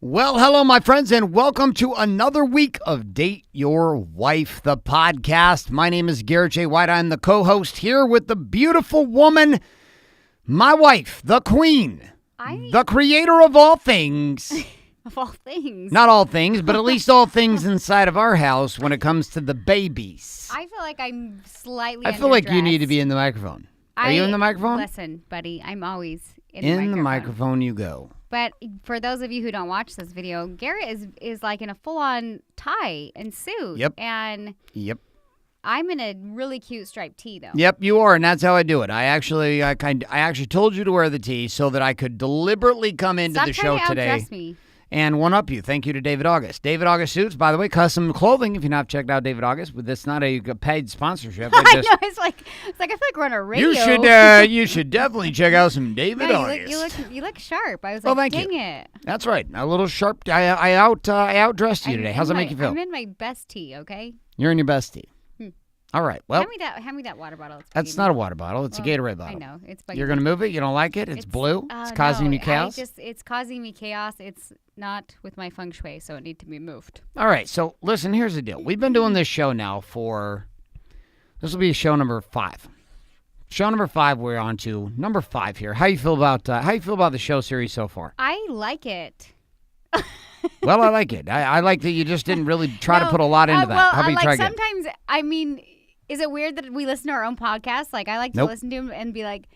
Well, hello, my friends, and welcome to another week of Date Your Wife, the podcast. My name is Garrett J. I'm the co-host here with the beautiful woman, my wife, the queen, the creator of all things. Of all things. Not all things, but at least all things inside of our house when it comes to the babies. I feel like I'm slightly I feel like you need to be in the microphone. Are you in the microphone? Listen, buddy, I'm always in the microphone you go. But for those of you who don't watch this video, Garrett is like in a full-on tie and suit. Yep. And I'm in a really cute striped tee, though. Yep, you are, and that's how I do it. I actually told you to wear the tee so that I could deliberately come into the show today. Me. And one up you. Thank you to David August. David August Suits, by the way, custom clothing. If you've not checked out David August, but that's not a paid sponsorship. I know. It's like I feel like we're on a radio. You should definitely check out some David August. You look sharp. I was like, thank you. It. That's right. A little sharp. I outdressed you today. How's that make you feel? I'm in my best tea. Okay. You're in your best tea. All right. Well, hand me that water bottle. That's not a water bottle. It's a Gatorade bottle. I know. It's. You're gonna move it. You don't like it. It's blue. It's causing you chaos. It's causing me chaos. It's not with my feng shui, so it needs to be moved. All right. So listen. Here's the deal. We've been doing this show now this will be show number 5. Show number 5. We're on to number 5 here. How you feel about the show series so far? I like it. Well, I like it. I like that you just didn't really try to put a lot into that. Well, How about you try again? Sometimes, I mean, is it weird that we listen to our own podcast? Like, I like to listen to them and be like,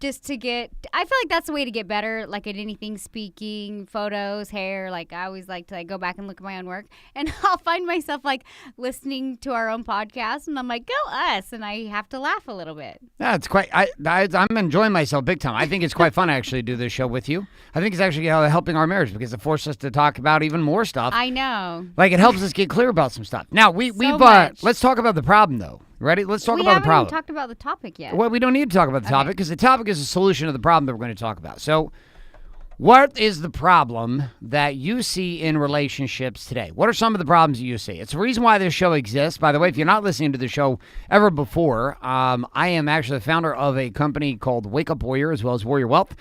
just to get, I feel like that's the way to get better, like at anything, speaking, photos, hair. Like, I always like to go back and look at my own work. And I'll find myself, like, listening to our own podcast, and I'm like, go us. And I have to laugh a little bit. Yeah, it's quite, I'm enjoying myself big time. I think it's quite fun to actually do this show with you. I think it's actually helping our marriage because it forces us to talk about even more stuff. I know. Like, it helps us get clear about some stuff. Now, let's talk about the problem, though. Ready? Let's talk about the problem. We haven't even talked about the topic yet. Well, we don't need to talk about the topic because the topic is a solution to the problem that we're going to talk about. So, what is the problem that you see in relationships today? What are some of the problems that you see? It's the reason why this show exists. By the way, if you're not listening to the show ever before, I am actually the founder of a company called Wake Up Warrior as well as Warrior Wealth.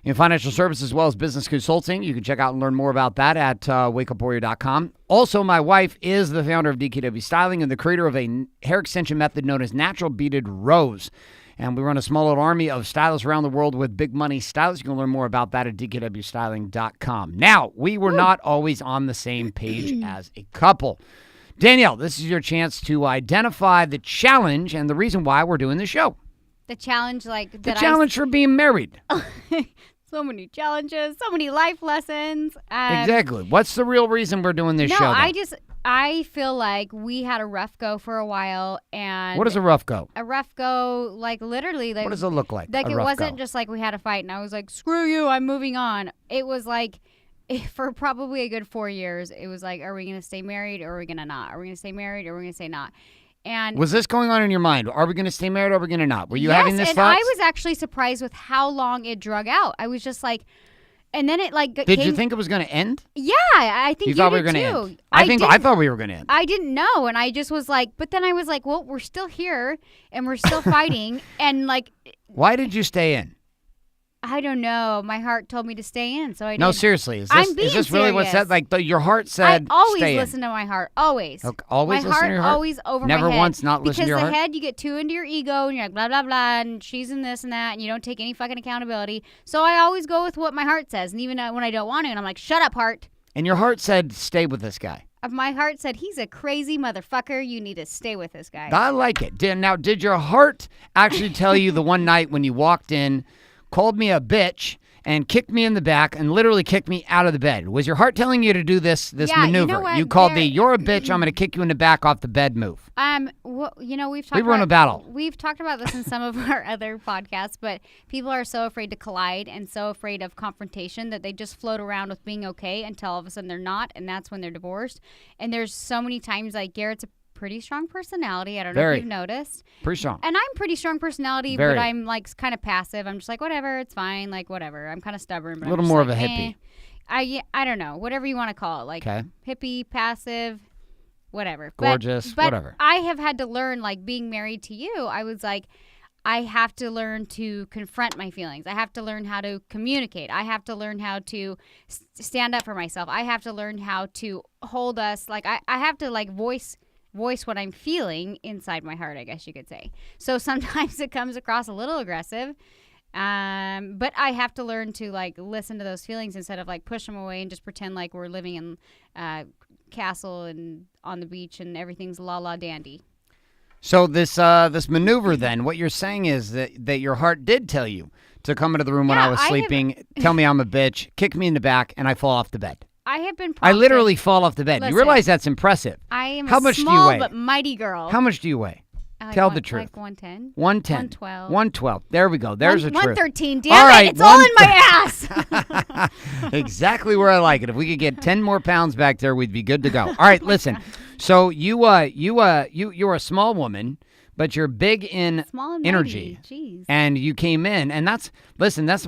In financial services as well as business consulting. You can check out and learn more about that at wakeupwarrior.com. Also, my wife is the founder of DKW Styling and the creator of a hair extension method known as Natural Beaded Rose. And we run a small little army of stylists around the world with big money stylists. You can learn more about that at dkwstyling.com. Now, we were not always on the same page as a couple. Danielle, this is your chance to identify the challenge and the reason why we're doing this show. The challenge, for being married. So many challenges, so many life lessons. Exactly. What's the real reason we're doing this show? I feel like we had a rough go for a while. And what is a rough go? A rough go, like literally. Like, what does it look like? Like, it wasn't just like we had a fight and I was like, screw you, I'm moving on. It was like, for probably a good 4 years, it was like, are we going to stay married or are we going to not? Are we going to stay married or are we going to stay not? And was this going on in your mind? Are we going to stay married or are we going to not? Were you having this thought? Yes, and I was actually surprised with how long it drug out. I was just like, and then it like Did you think it was going to end? Yeah, I think you thought we did were going to too. end. I thought we were going to end. I didn't know, and I just was like, but then I was like, well, we're still here, and we're still fighting, and like. Why did you stay in? I don't know. My heart told me to stay in, so I did. No, seriously. Is this really what said? Like, your heart said, I always stay listen to my heart. Always. Okay, always my listen to your heart? Always over Never my head. Never once not listen to your heart? Because the head, you get too into your ego, and you're like, blah, blah, blah, and she's in this and that, and you don't take any fucking accountability. So I always go with what my heart says, and even when I don't want to, and I'm like, shut up, heart. And your heart said, stay with this guy. My heart said, he's a crazy motherfucker. You need to stay with this guy. I like it. Now, did your heart actually tell you the one night when you walked in, called me a bitch, and kicked me in the back and literally kicked me out of the bed? Was your heart telling you to do this maneuver? You know what? You called me, you're a bitch, I'm going to kick you in the back off the bed move. Well, we've talked we were in a battle. We've talked about this in some of our other podcasts, but people are so afraid to collide and so afraid of confrontation that they just float around with being okay until all of a sudden they're not, and that's when they're divorced. And there's so many times, like, Garrett's a pretty strong personality. I don't know if you've noticed. Pretty strong. And I'm pretty strong personality, but I'm like kind of passive. I'm just like, whatever, it's fine, like whatever. I'm kind of stubborn, but a little more of a hippie. I don't know, whatever you want to call it, like hippie, passive, whatever. Gorgeous, but whatever. I have had to learn, like being married to you, I was like, I have to learn to confront my feelings. I have to learn how to communicate. I have to learn how to stand up for myself. I have to learn how to hold us. Like I have to like voice what I'm feeling inside my heart, I guess you could say. So sometimes it comes across a little aggressive. But I have to learn to like listen to those feelings instead of like push them away and just pretend like we're living in castle and on the beach and everything's la la dandy. So this maneuver then, what you're saying is that your heart did tell you to come into the room when I was sleeping, tell me I'm a bitch, kick me in the back, and I fall off the bed. I have been I literally fall off the bed. Listen, you realize that's impressive. I am How a much do you small weigh? but mighty girl. How much do you weigh? Tell the truth. Like 110. 110. 112. 112. There we go. There's a truth. 113. Damn all right, it. It's all in my ass. Exactly where I like it. If we could get 10 more pounds back there, we'd be good to go. All right, listen. So you're a small woman, but you're big in energy. Jeez. And you came in, and that's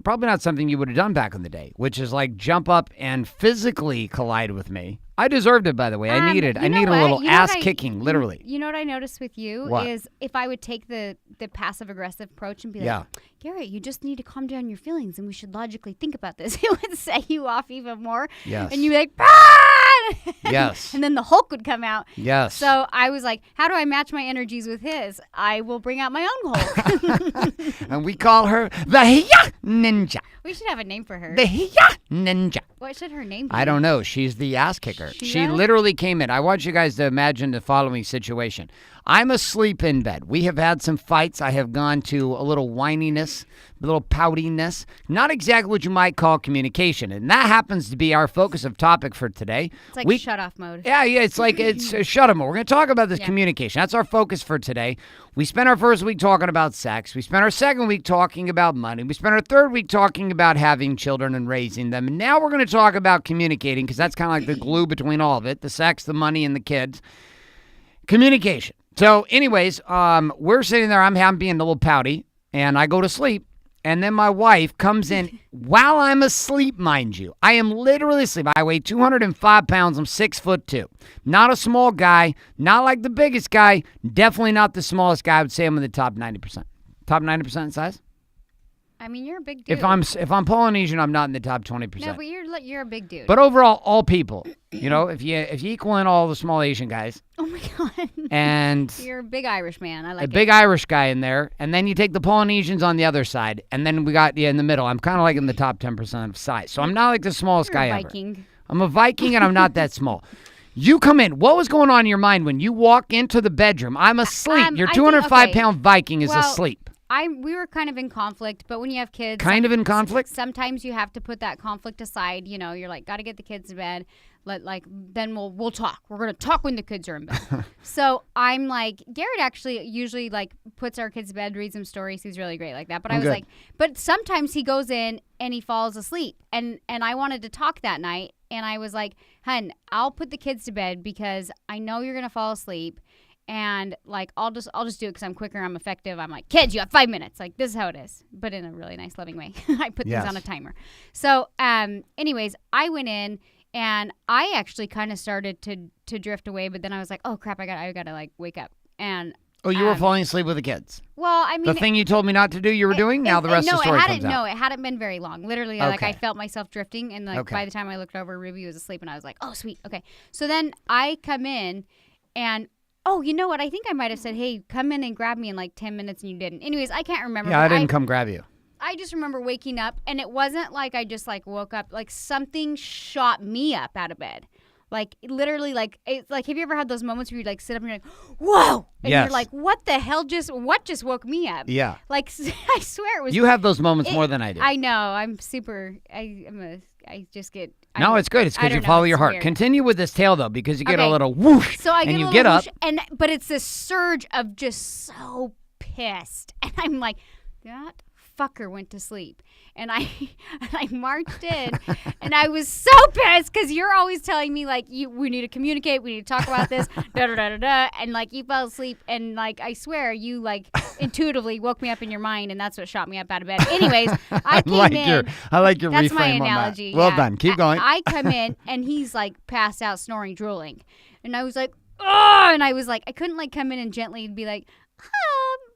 probably not something you would have done back in the day, which is like jump up and physically collide with me. I deserved it, by the way. I needed a little ass kicking, literally. You know what I noticed with you is if I would take the passive aggressive approach and be like, Garrett, you just need to calm down your feelings and we should logically think about this. It would set you off even more. Yes. And you'd be like, yes. And then the Hulk would come out. Yes. So I was like, how do I match my energies with his? I will bring out my own Hulk. And we call her the Hiya Ninja. We should have a name for her. The Hiya Ninja. What should her name be? I don't know. She's the ass kicker. She does? literally came in. I want you guys to imagine the following situation. I'm asleep in bed. We have had some fights. I have gone to a little whininess, a little poutiness. Not exactly what you might call communication. And that happens to be our focus of topic for today. It's like shut off mode. Yeah, it's like it's shut off mode. We're going to talk about this communication. That's our focus for today. We spent our first week talking about sex. We spent our second week talking about money. We spent our third week talking about having children and raising them. And now we're going to talk about communicating because that's kind of like the glue between all of it, the sex, the money, and the kids. Communication. So anyways, we're sitting there. I'm being a little pouty, and I go to sleep. And then my wife comes in while I'm asleep, mind you. I am literally asleep. I weigh 205 pounds. I'm 6'2". Not a small guy. Not like the biggest guy. Definitely not the smallest guy. I would say I'm in the top 90%. Top 90% in size? I mean, you're a big dude. If I'm Polynesian, I'm not in the top 20%. No, but you're a big dude. But overall, all people, if you equal in all the small Asian guys. Oh my God. And you're a big Irish man. I like a big Irish guy in there, and then you take the Polynesians on the other side, and then we got you in the middle. I'm kind of like in the top 10% of size, so I'm not like the smallest guy ever. Viking. I'm a Viking, and I'm not that small. You come in. What was going on in your mind when you walk into the bedroom? I'm asleep. Your 205-pound Viking is asleep. We were kind of in conflict, but when you have kids... Kind of in conflict? Sometimes you have to put that conflict aside. You're like, got to get the kids to bed. Then we'll talk. We're going to talk when the kids are in bed. So I'm like, Garrett actually usually like puts our kids to bed, reads them stories. He's really great like that. But I was like, but sometimes he goes in and he falls asleep. And I wanted to talk that night. And I was like, hun, I'll put the kids to bed because I know you're going to fall asleep. And like I'll just do it because I'm quicker, I'm effective. I'm like, kids, you have 5 minutes. Like this is how it is, but in a really nice, loving way. I put things on a timer. So, anyways, I went in and I actually kind of started to drift away, but then I was like, oh crap, I gotta like wake up. And you were falling asleep with the kids. Well, I mean, the thing you told me not to do, you were doing. Now the rest of the story comes out. No, it hadn't been very long. Literally, like I felt myself drifting, and like by the time I looked over, Ruby was asleep, and I was like, oh sweet, okay. So then I come in and. Oh, you know what? I think I might have said, hey, come in and grab me in like 10 minutes, and you didn't. Anyways, I can't remember. Yeah, I didn't come grab you. I just remember waking up, and it wasn't like I just like woke up. Like something shot me up out of bed. Like literally, like it's like, have you ever had those moments where you like sit up and you're like, whoa, and you're like, what the hell what just woke me up? Yeah. Like I swear it was. You have those moments more than I do. I know. I'm super. I just get. No, it's good. It's good you follow your heart. Weird. Continue with this tale though, because you get a little whoosh. So I get and you a get up. Whoosh, but it's this surge of just so pissed, and I'm like, that fucker went to sleep. And I marched in, and I was so pissed because you're always telling me like we need to communicate, we need to talk about this, da da da da da, and like you fell asleep, and like I swear you like intuitively woke me up in your mind, and that's what shot me up out of bed. Anyways, I came in. I like your that's reframe my on analogy. That. Well done. Keep going. I come in, and he's like passed out, snoring, drooling, and I was like, oh, and I was like, I couldn't like come in and gently be like,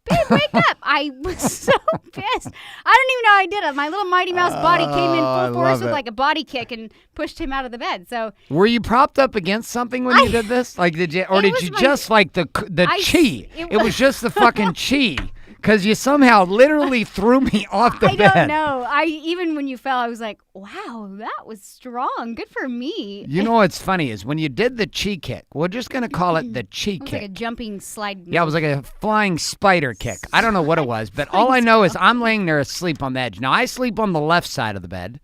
babe, wake up. I was so pissed. I don't even know how I did it. My little Mighty Mouse body came in full force with like a body kick and pushed him out of the bed. So were you propped up against something when you did this? Like, did you, or did you just like the chi? It was just the fucking chi. Because you somehow literally threw me off the bed. I don't know. Even when you fell, I was like, wow, that was strong. Good for me. You know what's funny is when you did the chi kick, we're just going to call it the chi kick. It was like a jumping slide move. Yeah, it was like a flying spider kick. I don't know what it was, but all I know is I'm laying there asleep on the edge. Now, I sleep on the left side of the bed.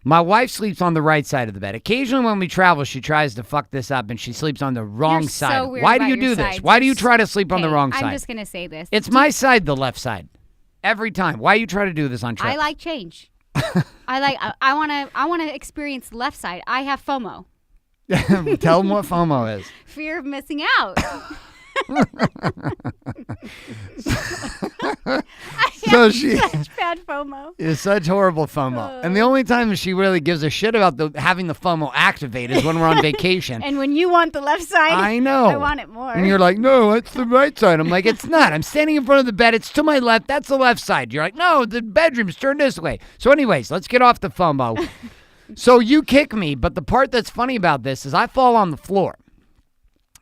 My wife sleeps on the right side of the bed. Occasionally when we travel, she tries to fuck this up and she sleeps on the wrong side. So weird. Why do you do this? Sides. Why do you try to sleep on the wrong side? I'm just going to say this. It's my side, the left side. Every time. Why you try to do this on trips? I like change. I want to experience left side. I have FOMO. Tell them what FOMO is. Fear of missing out. So she such bad FOMO. Is such horrible FOMO. And the only time she really gives a shit about having the FOMO activate is when we're on vacation. And when you want the left side, I know. I want it more. And you're like, no, it's the right side. I'm like, it's not. I'm standing in front of the bed. It's to my left. That's the left side. You're like, no, the bedroom's turned this way. So anyways, let's get off the FOMO. So you kick me, but the part that's funny about this is I fall on the floor.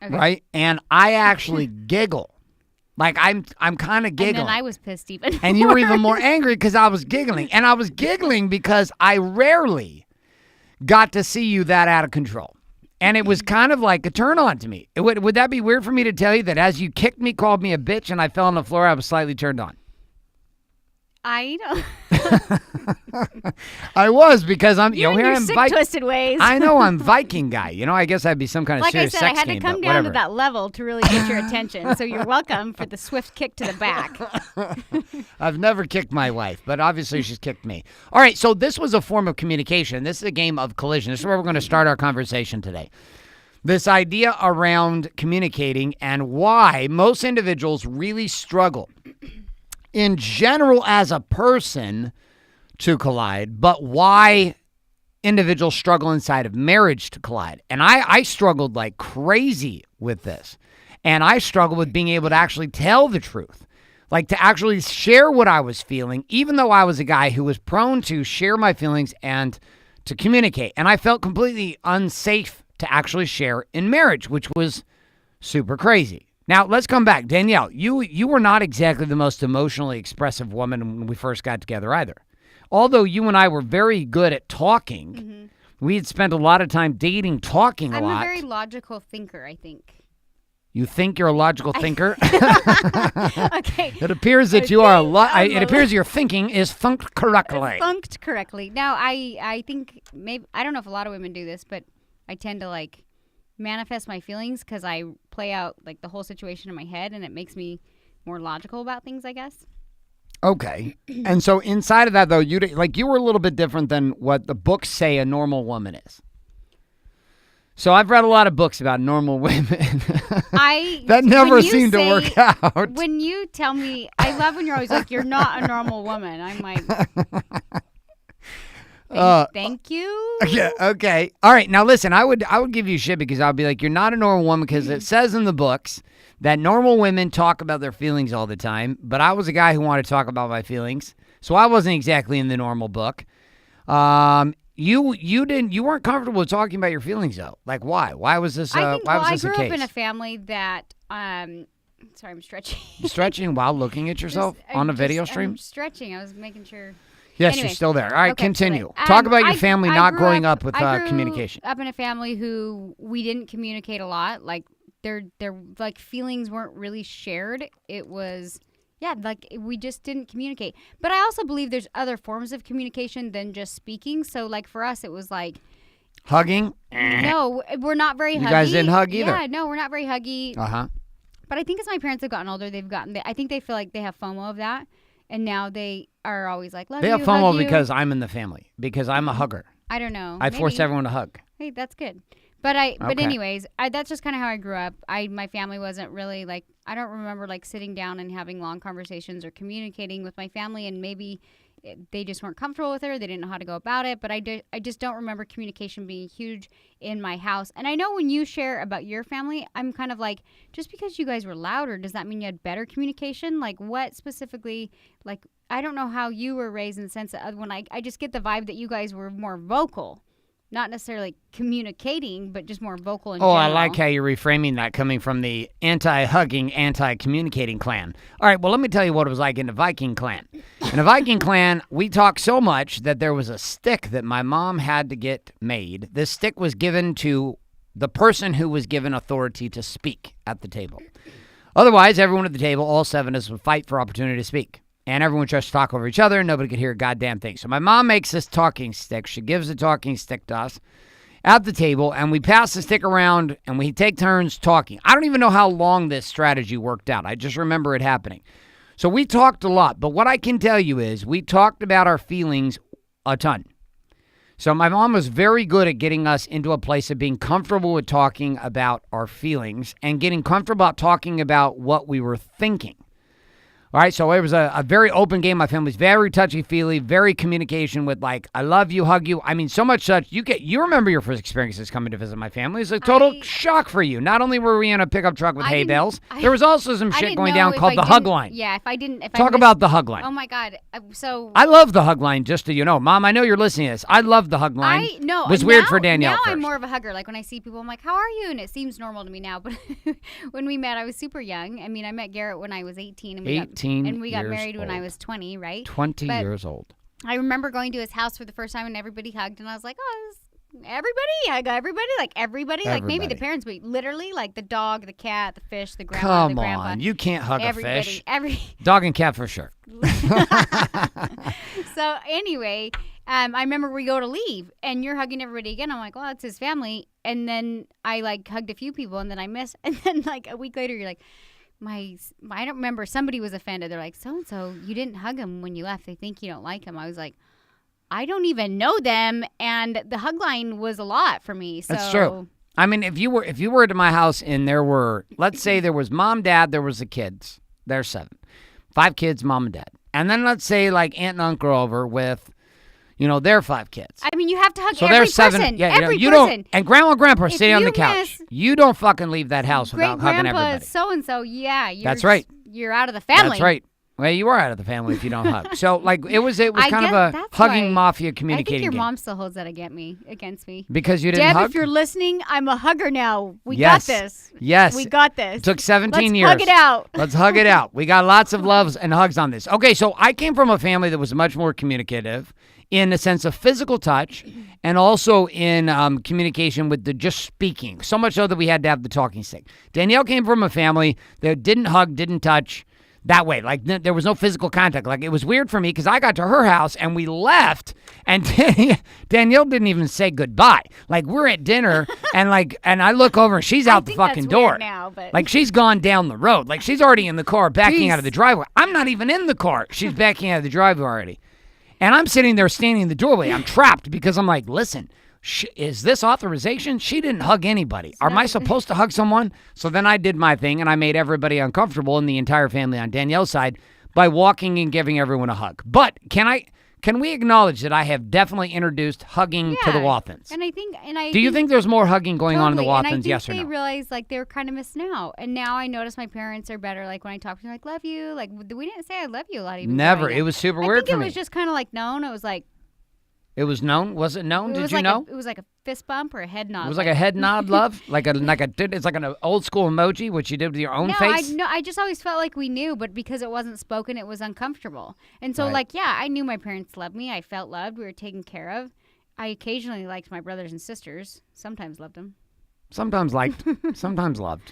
Okay. Right? And I actually giggle. Like, I'm kind of giggling. And then I was pissed even more. And you were even more angry because I was giggling. And I was giggling because I rarely got to see you that out of control. And it was kind of like a turn on to me. Would that be weird for me to tell you that as you kicked me, called me a bitch, and I fell on the floor, I was slightly turned on? I don't. I was because I'm. You're here in your I'm sick, twisted ways. I know I'm Viking guy. I guess I'd be some kind of like serious I said, sex I had to game, come but down whatever. to that level to really get your attention. So you're welcome for the swift kick to the back. I've never kicked my wife, but obviously she's kicked me. All right, so this was a form of communication. This is a game of collision. This is where we're going to start our conversation today. This idea around communicating and why most individuals really struggle in general as a person to collide, but why individuals struggle inside of marriage to collide. And I struggled like crazy with this. And I struggled with being able to actually tell the truth, like to actually share what I was feeling, even though I was a guy who was prone to share my feelings and to communicate. And I felt completely unsafe to actually share in marriage, which was super crazy. Now, let's come back. Danielle, you were not exactly the most emotionally expressive woman when we first got together either. Although you and I were very good at talking, we had spent a lot of time dating, talking a lot. I'm a very logical thinker, I think. You think you're a logical thinker? Okay. It appears that you are it appears your thinking is funked correctly. Funked correctly. Now, I think maybe, I don't know if a lot of women do this, but I tend to like manifest my feelings because I play out like the whole situation in my head, and it makes me more logical about things, I guess. Okay. And so inside of that, though, you were a little bit different than what the books say a normal woman is. So I've read a lot of books about normal women. That never seemed to work out. When you tell me, I love when you're always like, you're not a normal woman. I'm like, thank you. Yeah, okay. All right. Now listen, I would give you shit because I'll be like, you're not a normal woman because it says in the books that normal women talk about their feelings all the time. But I was a guy who wanted to talk about my feelings, so I wasn't exactly in the normal book. You weren't comfortable talking about your feelings though. Like why? Why was this? I the grew case? up in a family that. Sorry, I'm stretching. You stretching while looking at yourself on a video stream? I'm stretching. I was making sure. Yes, anyway, you're still there. All right, okay, continue. Talk about your family not growing up with communication. I grew up in a family who we didn't communicate a lot. Like their like feelings weren't really shared. It was like we just didn't communicate. But I also believe there's other forms of communication than just speaking. So like for us, it was like hugging. No, we're not very huggy. You guys didn't hug either. Yeah, no, we're not very huggy. Uh-huh. But I think as my parents have gotten older, I think they feel like they have FOMO of that. And now they are always like, love you, They have FOMO hug you. because I'm in the family. Because I'm a hugger. I don't know. I force everyone to hug. Hey, that's good. But anyways, that's just kind of how I grew up. My family wasn't really like, I don't remember like sitting down and having long conversations or communicating with my family. And maybe they just weren't comfortable with her. They didn't know how to go about it. But I just don't remember communication being huge in my house. And I know when you share about your family, I'm kind of like, just because you guys were louder, does that mean you had better communication? Like what specifically, like, I don't know how you were raised in the sense that when I just get the vibe that you guys were more vocal. Not necessarily communicating, but just more vocal in general. I like how you're reframing that coming from the anti-hugging, anti-communicating clan. All right, well, let me tell you what it was like in the Viking clan. In the Viking clan, we talked so much that there was a stick that my mom had to get made. This stick was given to the person who was given authority to speak at the table. Otherwise, everyone at the table, all 7 of us, would fight for opportunity to speak. And everyone tries to talk over each other, and nobody could hear a goddamn thing. So my mom makes this talking stick. She gives the talking stick to us at the table, and we pass the stick around, and we take turns talking. I don't even know how long this strategy worked out. I just remember it happening. So we talked a lot, but what I can tell you is we talked about our feelings a ton. So my mom was very good at getting us into a place of being comfortable with talking about our feelings and getting comfortable about talking about what we were thinking. All right, so it was a very open game. My family's very touchy-feely, very communication with, like, I love you, hug you. I mean, so much such, you remember your first experiences coming to visit my family. It's a total shock for you. Not only were we in a pickup truck with hay bales, there was also some shit going down called the hug line. Yeah, Talk about the hug line. Oh, my God. I love the hug line, just so you know. Mom, I know you're listening to this. I love the hug line. It was weird for Danielle Now first. I'm more of a hugger. Like, when I see people, I'm like, how are you? And it seems normal to me now. But when we met, I was super young. I mean, I met Garrett when I was 18. And we got married when I was 20, right? 20 years old. I remember going to his house for the first time and everybody hugged, and I was like, oh, everybody? I got everybody? Like, everybody? Like, maybe the parents, but literally, like, the dog, the cat, the fish, the grandma, the grandpa. Come on. You can't hug a fish. Every dog and cat for sure. So, anyway, I remember we go to leave, and you're hugging everybody again. I'm like, well, it's his family. And then I, like, hugged a few people, and then I missed. And then, like, a week later, you're like, I don't remember. Somebody was offended. They're like, so-and-so, you didn't hug him when you left. They think you don't like him. I was like, I don't even know them. And the hug line was a lot for me. So. That's true. I mean, if you were at my house and there were, let's say there was mom, dad, there was the kids. There's 7. 5 kids, mom and dad. And then let's say like aunt and uncle over with, their 5 kids. I mean, you have to hug so every there's 7, person. Yeah, every you person. Don't. And grandma and grandpa are sitting on the couch. You don't fucking leave that house without hugging everybody. So-and-so, yeah. That's right. You're out of the family. That's right. Well, you are out of the family if you don't hug. So, like, it was kind of a hugging mafia communicating I think your game. mom still holds that against me. Because you didn't Deb, hug? if you're listening, I'm a hugger now. We got this. Yes. We got this. It took 17 years. Let's hug it out. Let's hug it out. We got lots of loves and hugs on this. Okay, so I came from a family that was much more communicative in the sense of physical touch and also in communication with the just speaking. So much so that we had to have the talking stick. Danielle came from a family that didn't hug, didn't touch, that way. Like, there was no physical contact. Like, it was weird for me because I got to her house and we left and Danielle didn't even say goodbye. Like, we're at dinner and I look over and she's out the fucking door. Now, but... Like, she's gone down the road. Like, she's already in the car backing out of the driveway. I'm not even in the car. She's backing out of the driveway already. And I'm sitting there standing in the doorway. I'm trapped because I'm like, listen, is this authorization? She didn't hug anybody. Am I supposed to hug someone? So then I did my thing, and I made everybody uncomfortable in the entire family on Danielle's side by walking and giving everyone a hug. But can we acknowledge that I have definitely introduced hugging to the Wathans? And Do you think there's more hugging going on in the Wathans, and I think yes or they no? realized, like, they were kind of missing out. And now I notice my parents are better. Like, when I talk to them, like, love you. Like, we didn't say I love you a lot even. Never. It was super weird for me. I think it was just kind of, like, known. It was like... It was known? Was it known? Did you know? It was like a fist bump or a head nod. It was like a head nod, love? It's like an old school emoji, which you did with your own face? No, I just always felt like we knew, but because it wasn't spoken, it was uncomfortable. And so, I knew my parents loved me. I felt loved. We were taken care of. I occasionally liked my brothers and sisters. Sometimes loved them. Sometimes liked. Sometimes loved.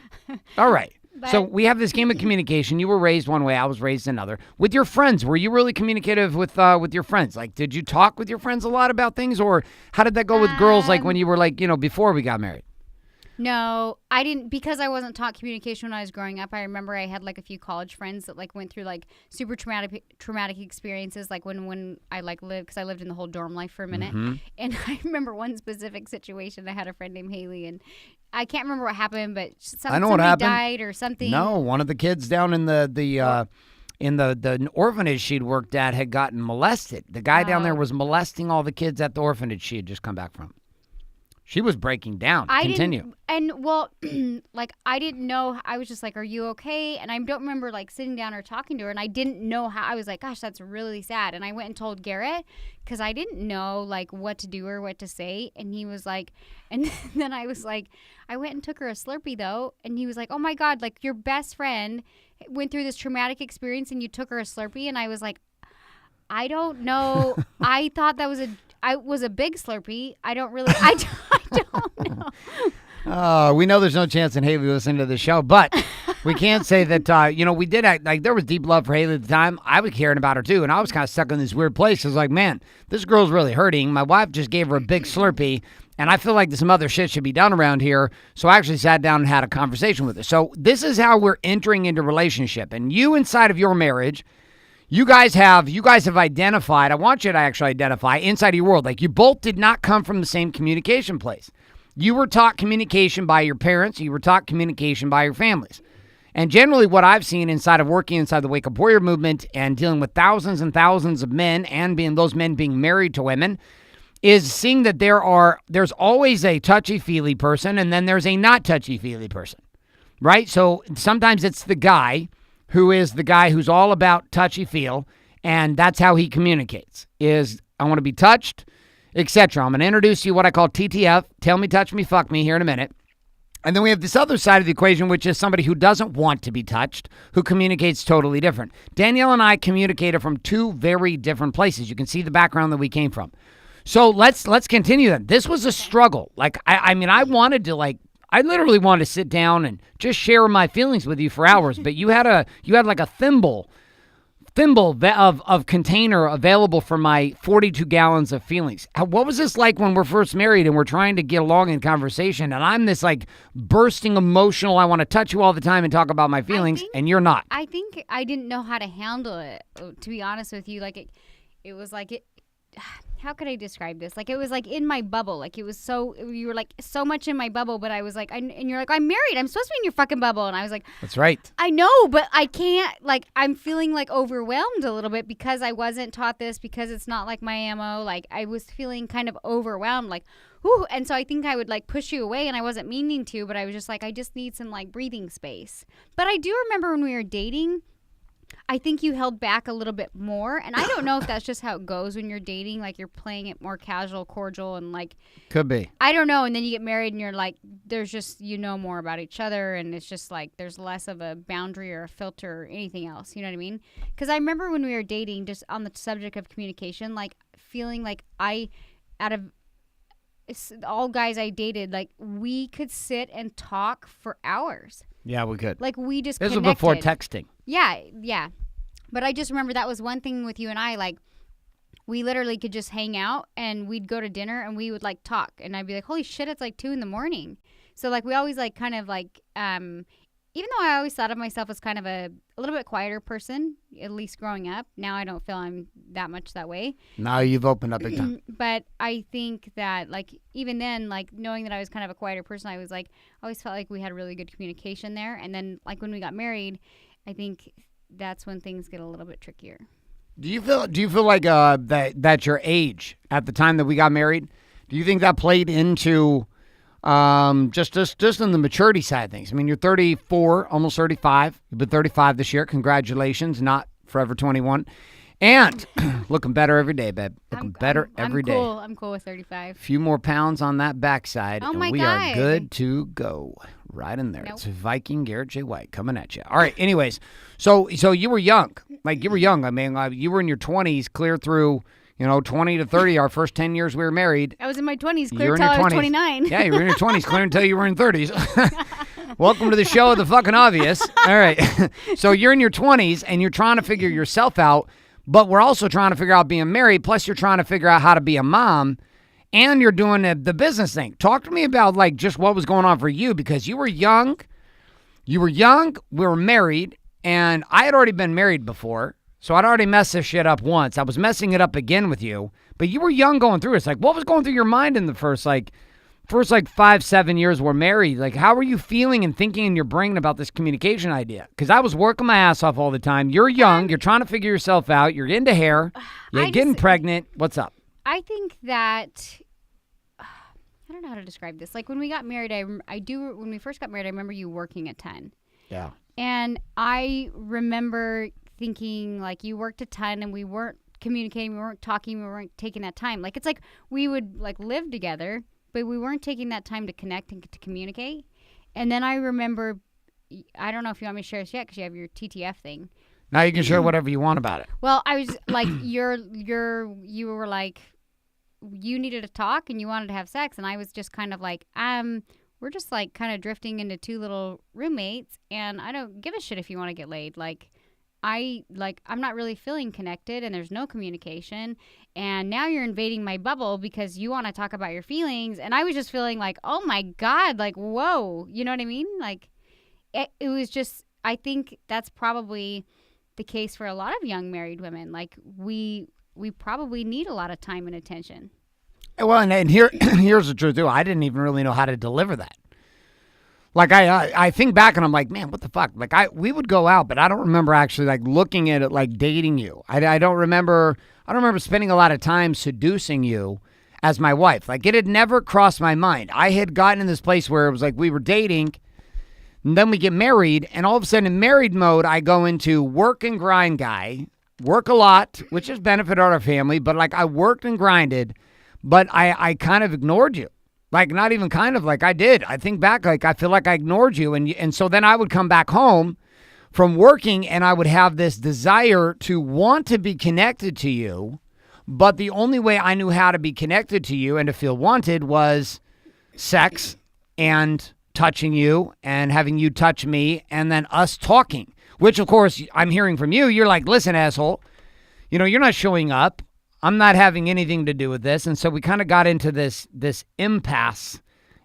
All right. So we have this game of communication. You were raised one way. I was raised another. With your friends, were you really communicative with your friends? Like, did you talk with your friends a lot about things? Or how did that go with girls, like, when you were, like, before we got married? No, I didn't, because I wasn't taught communication when I was growing up. I remember I had, like, a few college friends that, like, went through, like, super traumatic experiences, like when I, like, lived, because I lived in the whole dorm life for a minute. Mm-hmm. And I remember one specific situation. I had a friend named Haley, and I can't remember what happened, but somebody died or something. No, one of the kids down in the in the orphanage she'd worked at had gotten molested. The guy down there was molesting all the kids at the orphanage she had just come back from. She was breaking down. Continue. Like, I didn't know. I was just like, are you okay? And I don't remember, like, sitting down or talking to her. And I didn't know how. I was like, gosh, that's really sad. And I went and told Garrett because I didn't know, like, what to do or what to say. And he was like, and then I was like, I went and took her a Slurpee, though. And he was like, oh, my God, like, your best friend went through this traumatic experience and you took her a Slurpee. And I was like, I don't know. I thought that was a big Slurpee. I don't don't know. We know there's no chance in Haley listening to the show, but we can't say that, we did act like there was deep love for Haley at the time. I was caring about her too, and I was kind of stuck in this weird place. I was like, man, this girl's really hurting. My wife just gave her a big Slurpee, and I feel like some other shit should be done around here. So I actually sat down and had a conversation with her. So this is how we're entering into relationship. And you inside of your marriage, you guys have identified, I want you to actually identify inside of your world, like you both did not come from the same communication place. You were taught communication by your parents. You were taught communication by your families. And generally what I've seen inside of working inside the Wake Up Warrior movement and dealing with thousands and thousands of men and those men being married to women is seeing that there's always a touchy-feely person and then there's a not touchy-feely person, right? So sometimes it's the guy who is the guy who's all about touchy-feel, and that's how he communicates, is I want to be touched, etc. I'm going to introduce you what I call TTF, tell me, touch me, fuck me, here in a minute. And then we have this other side of the equation, which is somebody who doesn't want to be touched, who communicates totally different. Danielle and I communicated from two very different places. You can see the background that we came from. So let's continue then. This was a struggle. Like, I mean, I literally wanted to sit down and just share my feelings with you for hours, but you had like a thimble of container available for my 42 gallons of feelings. What was this like when we're first married and we're trying to get along in conversation and I'm this like bursting emotional, I want to touch you all the time and talk about my feelings, and you're not? I think I didn't know how to handle it, to be honest with you. Like it was like it. How could I describe this? Like, it was like in my bubble. Like, you were like so much in my bubble, but I was like, and you're like, I'm married. I'm supposed to be in your fucking bubble. And I was like, that's right. I know, but I can't, like, I'm feeling like overwhelmed a little bit because I wasn't taught this, because it's not like my ammo. Like, I was feeling kind of overwhelmed, like, ooh. And so I think I would like push you away, and I wasn't meaning to, but I was just like, I just need some like breathing space. But I do remember when we were dating, I think you held back a little bit more. And I don't know if that's just how it goes when you're dating. Like, you're playing it more casual, cordial, and like... Could be. I don't know. And then you get married and you're like, there's just, more about each other. And it's just like, there's less of a boundary or a filter or anything else. You know what I mean? Because I remember when we were dating, just on the subject of communication, like feeling like out of all guys I dated, like we could sit and talk for hours. Yeah, we could. Like, we just This connected. was before texting. Yeah. But I just remember that was one thing with you and I, like, we literally could just hang out and we'd go to dinner and we would, like, talk. And I'd be like, holy shit, it's, like, 2 a.m. So, like, we always, like, kind of, like, even though I always thought of myself as kind of a little bit quieter person, at least growing up, now I don't feel I'm that much that way. Now you've opened up big time. But I think that, like, even then, like, knowing that I was kind of a quieter person, I was, like, always felt like we had really good communication there. And then, like, when we got married, I think that's when things get a little bit trickier. Do you feel like that your age at the time that we got married, do you think that played into just in the maturity side of things? I mean, you're 34, almost 35. You've been 35 this year. Congratulations, not forever 21. And looking better every day, babe. Looking better every day. I'm cool with 35. A few more pounds on that backside, oh and my we God. are good to go. Right in there. Nope. It's Viking Garrett J. White coming at you. All right, anyways. So you were young. Like, you were young. I mean, you were in your 20s clear through, 20 to 30. Our first 10 years we were married. I was in my 20s clear until I was 29. Yeah, you were in your 20s clear until you were in 30s. Welcome to the show of the fucking obvious. All right. So you're in your 20s and you're trying to figure yourself out, but we're also trying to figure out being married, plus you're trying to figure out how to be a mom, and you're doing the business thing. Talk to me about, like, just what was going on for you, because you were young, we were married, and I had already been married before, so I'd already messed this shit up once. I was messing it up again with you, but you were young going through it. It's like, what was going through your mind in the first, like, first like 5-7 years we're married, like how were you feeling and thinking in your brain about this communication idea? Because I was working my ass off all the time. You're young. You're trying to figure yourself out. You're into hair. You're getting pregnant. What's up? I think that I don't know how to describe this. Like when we got married, when we first got married, I remember you working a ton. Yeah. And I remember thinking like you worked a ton and we weren't communicating, we weren't talking, we weren't taking that time. Like it's like we would like live together, but we weren't taking that time to connect and to communicate. And then I remember, I don't know if you want me to share this yet because you have your TTF thing. Now you can share whatever you want about it. Well, I was like, you were like, you needed to talk and you wanted to have sex, and I was just kind of like, we're just like kind of drifting into two little roommates, and I don't give a shit if you want to get laid. I'm not really feeling connected, and there's no communication, and now you're invading my bubble because you want to talk about your feelings, and I was just feeling like, oh my God, like, whoa, you know what I mean? Like, it was just, I think that's probably the case for a lot of young married women. Like, we probably need a lot of time and attention. Well, and here's the truth, too. I didn't even really know how to deliver that. Like, I think back and I'm like, man, what the fuck? Like, we would go out, but I don't remember actually, like, looking at it like dating you. I don't remember spending a lot of time seducing you as my wife. Like, it had never crossed my mind. I had gotten in this place where it was like we were dating, and then we get married, and all of a sudden in married mode, I go into work and grind guy, work a lot, which has benefited our family, but like I worked and grinded, but I kind of ignored you. Like not even kind of, like I did. I think back, like I feel like I ignored you. And so then I would come back home from working and I would have this desire to want to be connected to you. But the only way I knew how to be connected to you and to feel wanted was sex and touching you and having you touch me and then us talking. Which, of course, I'm hearing from you. You're like, listen, asshole, you're not showing up. I'm not having anything to do with this. And so we kind of got into this impasse,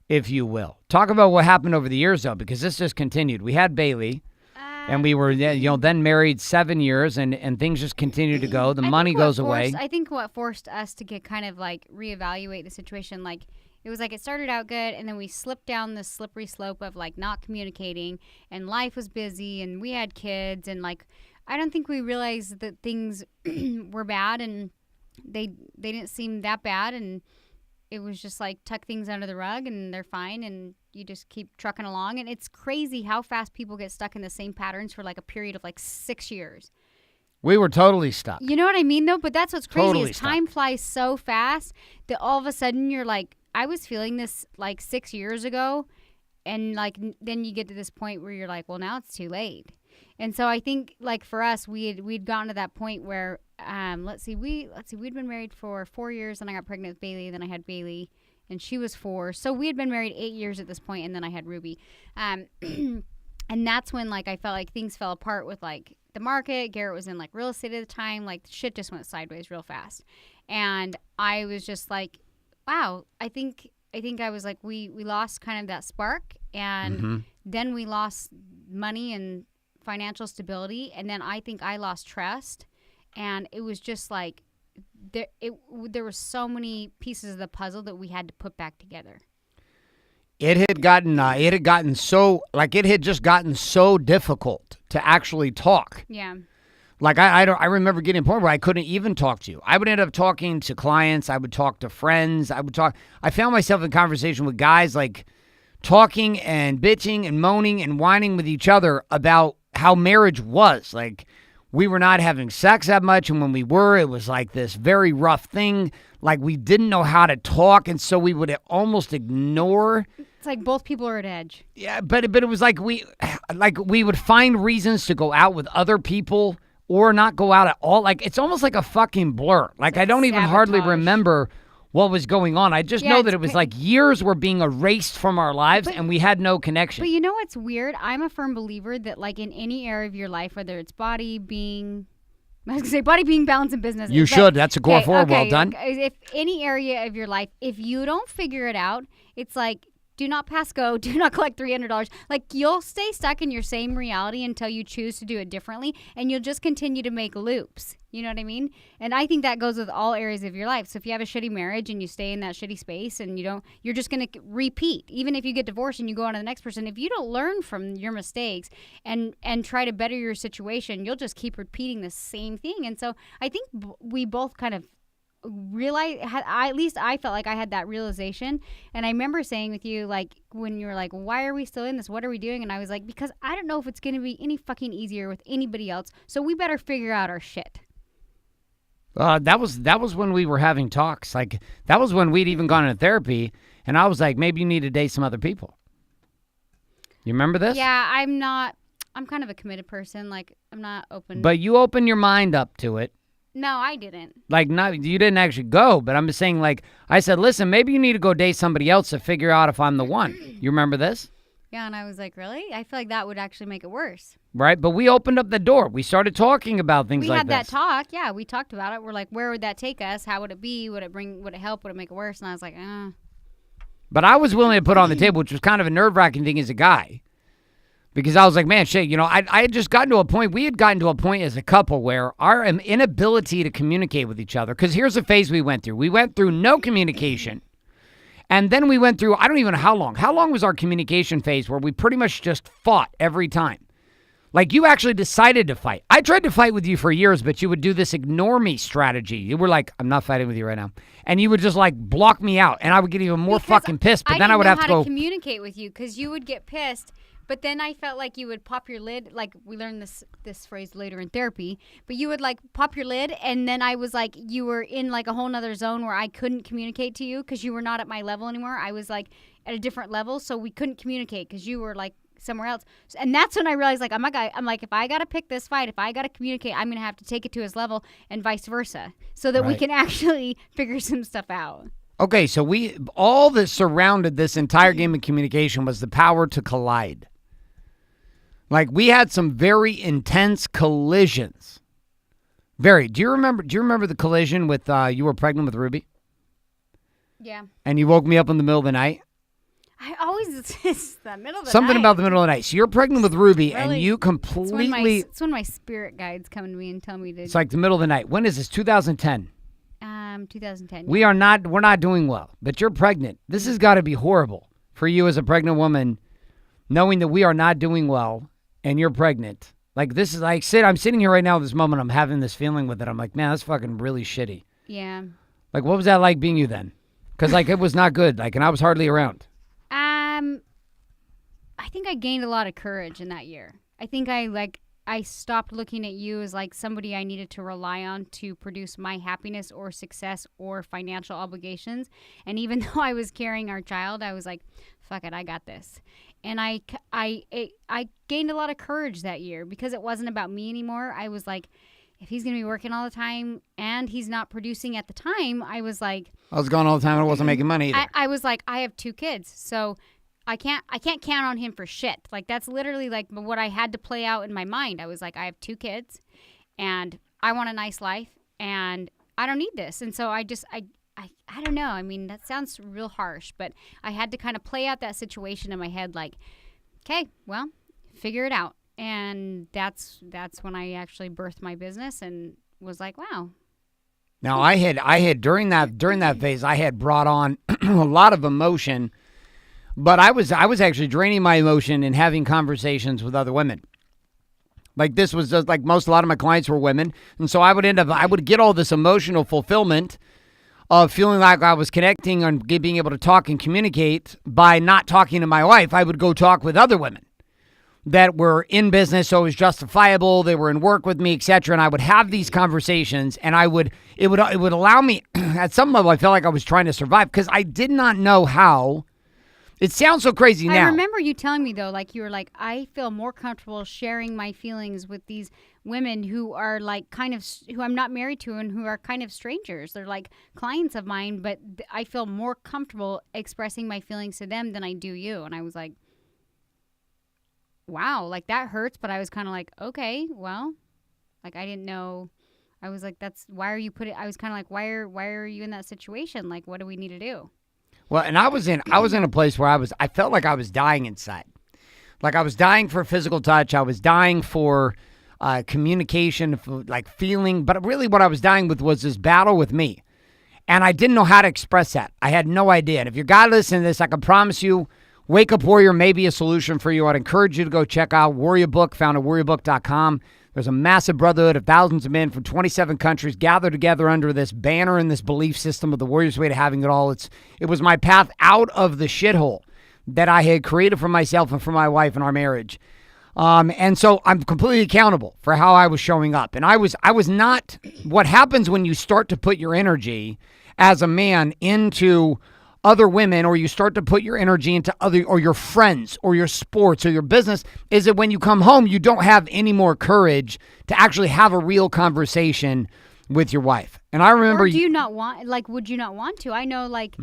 if you will. Talk about what happened over the years, though, because this just continued. We had Bailey, and we were then married 7 years, and things just continued to go. The money goes away. I think what forced us to get kind of like reevaluate the situation, like, it was like it started out good, and then we slipped down this slippery slope of, like, not communicating, and life was busy, and we had kids, and, like, I don't think we realized that things were bad, and they didn't seem that bad, and it was just, like, tuck things under the rug, and they're fine, and you just keep trucking along, and it's crazy how fast people get stuck in the same patterns for, like, a period of, like, 6 years. We were totally stuck. You know what I mean, though? But that's what's crazy Totally is time flies so fast that all of a sudden you're like, I was feeling this like 6 years ago, and like then you get to this point where you're like, well, now it's too late. And so I think like for us, we'd gotten to that point where we'd been married for 4 years, and I got pregnant with Bailey, then I had Bailey, and she was 4. So we had been married 8 years at this point, and then I had Ruby. And that's when like I felt like things fell apart with like the market. Garrett was in like real estate at the time. Like shit just went sideways real fast. And I was just like, wow, I think I was like, we lost kind of that spark, and then we lost money and financial stability, and then I think I lost trust, and it was just like there were so many pieces of the puzzle that we had to put back together. It had gotten so difficult to actually talk. Yeah. Like I remember getting to a point where I couldn't even talk to you. I would end up talking to clients. I would talk to friends. I found myself in conversation with guys like talking and bitching and moaning and whining with each other about how marriage was. Like we were not having sex that much. And when we were, it was like this very rough thing. Like we didn't know how to talk. And so we would almost ignore. It's like both people are at edge. Yeah. But it was like we would find reasons to go out with other people or not go out at all. Like, it's almost like a fucking blur. Like I don't even hardly remember what was going on. I just know that it was like years were being erased from our lives, and we had no connection. But you know what's weird? I'm a firm believer that, like, in any area of your life, whether it's body, being, balance, and business. You should. That's a core four. Okay. Well done. If any area of your life, if you don't figure it out, it's like do not pass go, do not collect $300. Like, you'll stay stuck in your same reality until you choose to do it differently, and you'll just continue to make loops. You know what I mean? And I think that goes with all areas of your life. So if you have a shitty marriage and you stay in that shitty space and you're just going to repeat. Even if you get divorced and you go on to the next person, if you don't learn from your mistakes and try to better your situation, you'll just keep repeating the same thing. And so I think we both kind of at least I felt like I had that realization. And I remember saying with you, like, when you were like, why are we still in this? What are we doing? And I was like, because I don't know if it's going to be any fucking easier with anybody else. So we better figure out our shit. That was when we were having talks. Like, that was when we'd even gone into therapy. And I was like, maybe you need to date some other people. You remember this? Yeah, I'm kind of a committed person. Like, I'm not open. But you opened your mind up to it. No, I didn't. Like, you didn't actually go, but I'm just saying, like, I said, listen, maybe you need to go date somebody else to figure out if I'm the one. You remember this? Yeah, and I was like, really? I feel like that would actually make it worse. Right, but we opened up the door. We started talking about things like this. We had that talk. Yeah, we talked about it. We're like, where would that take us? How would it be? Would it help? Would it make it worse? And I was like, But I was willing to put on the table, which was kind of a nerve-wracking thing as a guy. Because I was like, man, shit, I had just gotten to a point, we had gotten to a point as a couple where our inability to communicate with each other, because here's the phase we went through. We went through no communication. And then we went through, I don't even know how long. How long was our communication phase where we pretty much just fought every time? Like, you actually decided to fight. I tried to fight with you for years, but you would do this ignore me strategy. You were like, I'm not fighting with you right now. And you would just, like, block me out. And I would get even more fucking pissed. But then I would have to go. I didn't know how to communicate with you because you would get pissed. But then I felt like you would pop your lid. Like, we learned this phrase later in therapy. But you would, like, pop your lid. And then I was like, you were in, like, a whole nother zone where I couldn't communicate to you because you were not at my level anymore. I was, like, at a different level. So we couldn't communicate because you were, like, somewhere else. And that's when I realized, like, I'm like, if I got to pick this fight, if I got to communicate, I'm going to have to take it to his level and vice versa so that we can actually figure some stuff out. Okay, so all that surrounded this entire game of communication was the power to collide. Like, we had some very intense collisions. Do you remember the collision with you were pregnant with Ruby? Yeah. And you woke me up in the middle of the night? I always, it's the middle of the Something night. about the middle of the night. So you're pregnant with Ruby, Really, and you completely... It's when my spirit guides come to me and tell me to... It's like the middle of the night. When is this? 2010? 2010. We're not doing well, but you're pregnant. This has got to be horrible for you as a pregnant woman, knowing that we are not doing well, and you're pregnant. Like, this is like, I'm sitting here right now at this moment, I'm having this feeling with it. I'm like, man, that's fucking really shitty. Yeah. Like, what was that like being you then? Because, like, it was not good. Like, and I was hardly around. I think I gained a lot of courage in that year. I think I stopped looking at you as like somebody I needed to rely on to produce my happiness or success or financial obligations. And even though I was carrying our child, I was like, fuck it, I got this. And I gained a lot of courage that year because it wasn't about me anymore. I was like, if he's going to be working all the time and he's not producing at the time, I was like... I was gone all the time and I wasn't making money either. I was like, I have 2 kids, so... I can't count on him for shit. Like, that's literally like what I had to play out in my mind. I was like, I have 2 kids and I want a nice life and I don't need this. And so I don't know. I mean, that sounds real harsh, but I had to kind of play out that situation in my head like, okay, well, figure it out. And that's when I actually birthed my business and was like, wow. Now, I had during that phase, I had brought on a lot of emotion. But I was actually draining my emotion and having conversations with other women. Like, this was just like a lot of my clients were women. And so I would get all this emotional fulfillment of feeling like I was connecting and being able to talk and communicate by not talking to my wife. I would go talk with other women that were in business, so it was justifiable. They were in work with me, etc. And I would have these conversations, and it would allow me, at some level, I felt like I was trying to survive because I did not know how. It sounds so crazy now. I remember you telling me, though, like, you were like, I feel more comfortable sharing my feelings with these women who are, like, who I'm not married to and who are kind of strangers. They're, like, clients of mine, but I feel more comfortable expressing my feelings to them than I do you. And I was like, wow, like, that hurts. But I was kind of like, okay, well, like, I didn't know. I was like, I was kind of like, why are you in that situation? Like, what do we need to do? Well, and I was in a place where I felt like I was dying inside. Like I was dying for physical touch. I was dying for communication, for, like feeling. But really what I was dying with was this battle with me. And I didn't know how to express that. I had no idea. And if you're God listening to this, I can promise you, Wake Up Warrior may be a solution for you. I'd encourage you to go check out Warrior Book, found at warriorbook.com. There's a massive brotherhood of thousands of men from 27 countries gathered together under this banner and this belief system of the Warrior's Way to Having It All. It was my path out of the shithole that I had created for myself and for my wife in our marriage. And so I'm completely accountable for how I was showing up. And I was not, what happens when you start to put your energy as a man into other women, or you start to put your energy into other, or your friends, or your sports, or your business, is that when you come home, you don't have any more courage to actually have a real conversation with your wife. And I remember, or do you not want, like, would you not want to? I know, like,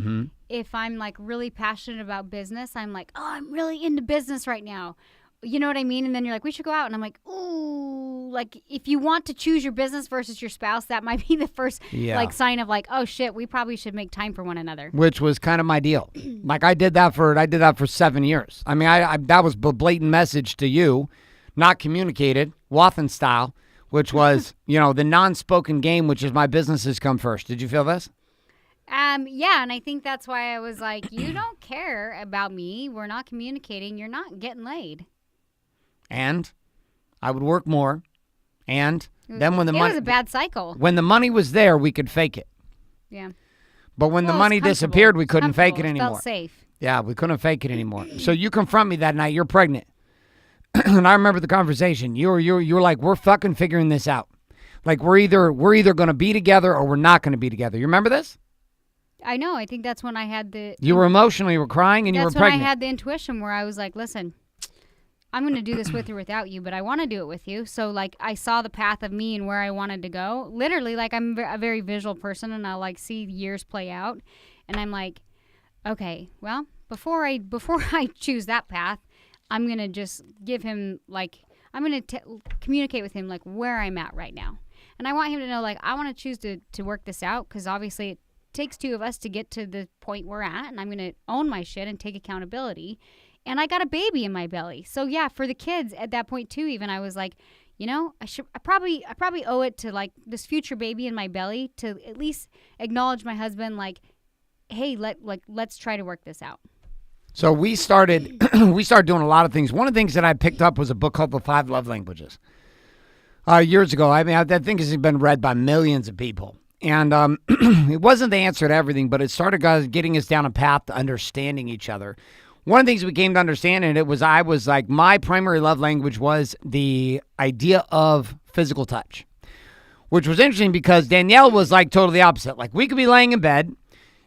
if I'm like really passionate about business, I'm like, oh, I'm really into business right now. You know what I mean? And then you're like, we should go out. And I'm like, ooh, like if you want to choose your business versus your spouse, that might be the first like sign of like, oh shit, we probably should make time for one another. Which was kind of my deal. Like I did that for 7 years. I mean, I that was a blatant message to you, not communicated, Wathen style, which was, the non-spoken game, which is my businesses come first. Did you feel this? Yeah, and I think that's why I was like, you don't care about me. We're not communicating. You're not getting laid. And I would work more. And then when the money... It was a bad cycle. When the money was there, we could fake it. Yeah. But when the money disappeared, we couldn't fake it anymore. It felt safe. Yeah, we couldn't fake it anymore. So you confront me that night. You're pregnant. And I remember the conversation. You were like, we're fucking figuring this out. Like, we're either going to be together or we're not going to be together. You remember this? I know. I think that's when I had the... You were emotional. You were crying and you were pregnant. That's when I had the intuition where I was like, listen... I'm going to do this with or without you, but I want to do it with you. So, like, I saw the path of me and where I wanted to go. Literally, like, I'm a very visual person, and I'll, like, see years play out. And I'm like, okay, well, before I choose that path, I'm going to just give him, like, I'm going to communicate with him, like, where I'm at right now. And I want him to know, like, I want to choose to work this out because, obviously, it takes two of us to get to the point we're at, and I'm going to own my shit and take accountability. And I got a baby in my belly. So yeah, for the kids at that point too, even I was like, I probably owe it to like this future baby in my belly to at least acknowledge my husband like, hey, let's try to work this out. So we started doing a lot of things. One of the things that I picked up was a book called The 5 Love Languages. Years ago. I mean, that thing has been read by millions of people. And it wasn't the answer to everything, but it started getting us down a path to understanding each other. One of the things we came to understand, and I was like, my primary love language was the idea of physical touch, which was interesting because Danielle was like totally opposite. Like we could be laying in bed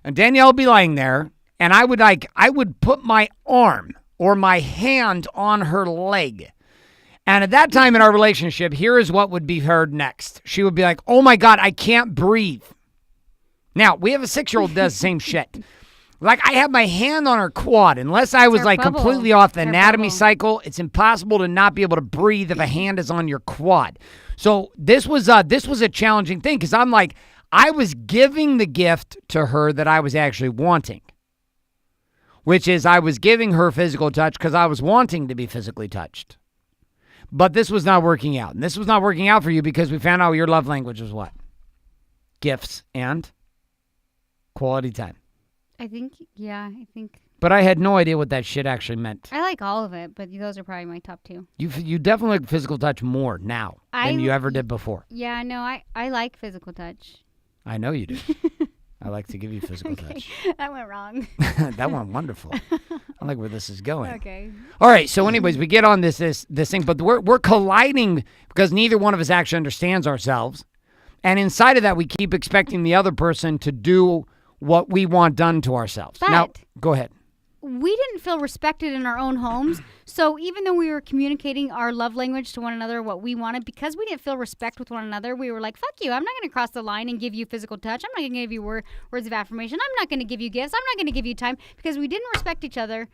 and Danielle would be laying there and I would put my arm or my hand on her leg. And at that time in our relationship, here is what would be heard next. She would be like, oh my God, I can't breathe. Now, we have a 6-year-old that does the same shit. Like, I have my hand on her quad. Unless I was, like, completely off the anatomy cycle, it's impossible to not be able to breathe if a hand is on your quad. So this was a challenging thing because I'm like, I was giving the gift to her that I was actually wanting, which is I was giving her physical touch because I was wanting to be physically touched. But this was not working out. And this was not working out for you because we found out your love language was what? Gifts and quality time. I think. But I had no idea what that shit actually meant. I like all of it, but those are probably my top 2. You definitely like physical touch more now than you ever did before. Yeah, no, I like physical touch. I know you do. I like to give you physical touch. That went wrong. That went wonderful. I like where this is going. Okay. All right. So, anyways, we get on this thing, but we're colliding because neither one of us actually understands ourselves, and inside of that, we keep expecting the other person to do what we want done to ourselves. But now, go ahead. We didn't feel respected in our own homes. So even though we were communicating our love language to one another, what we wanted, because we didn't feel respect with one another, we were like, fuck you. I'm not going to cross the line and give you physical touch. I'm not going to give you words of affirmation. I'm not going to give you gifts. I'm not going to give you time because we didn't respect each other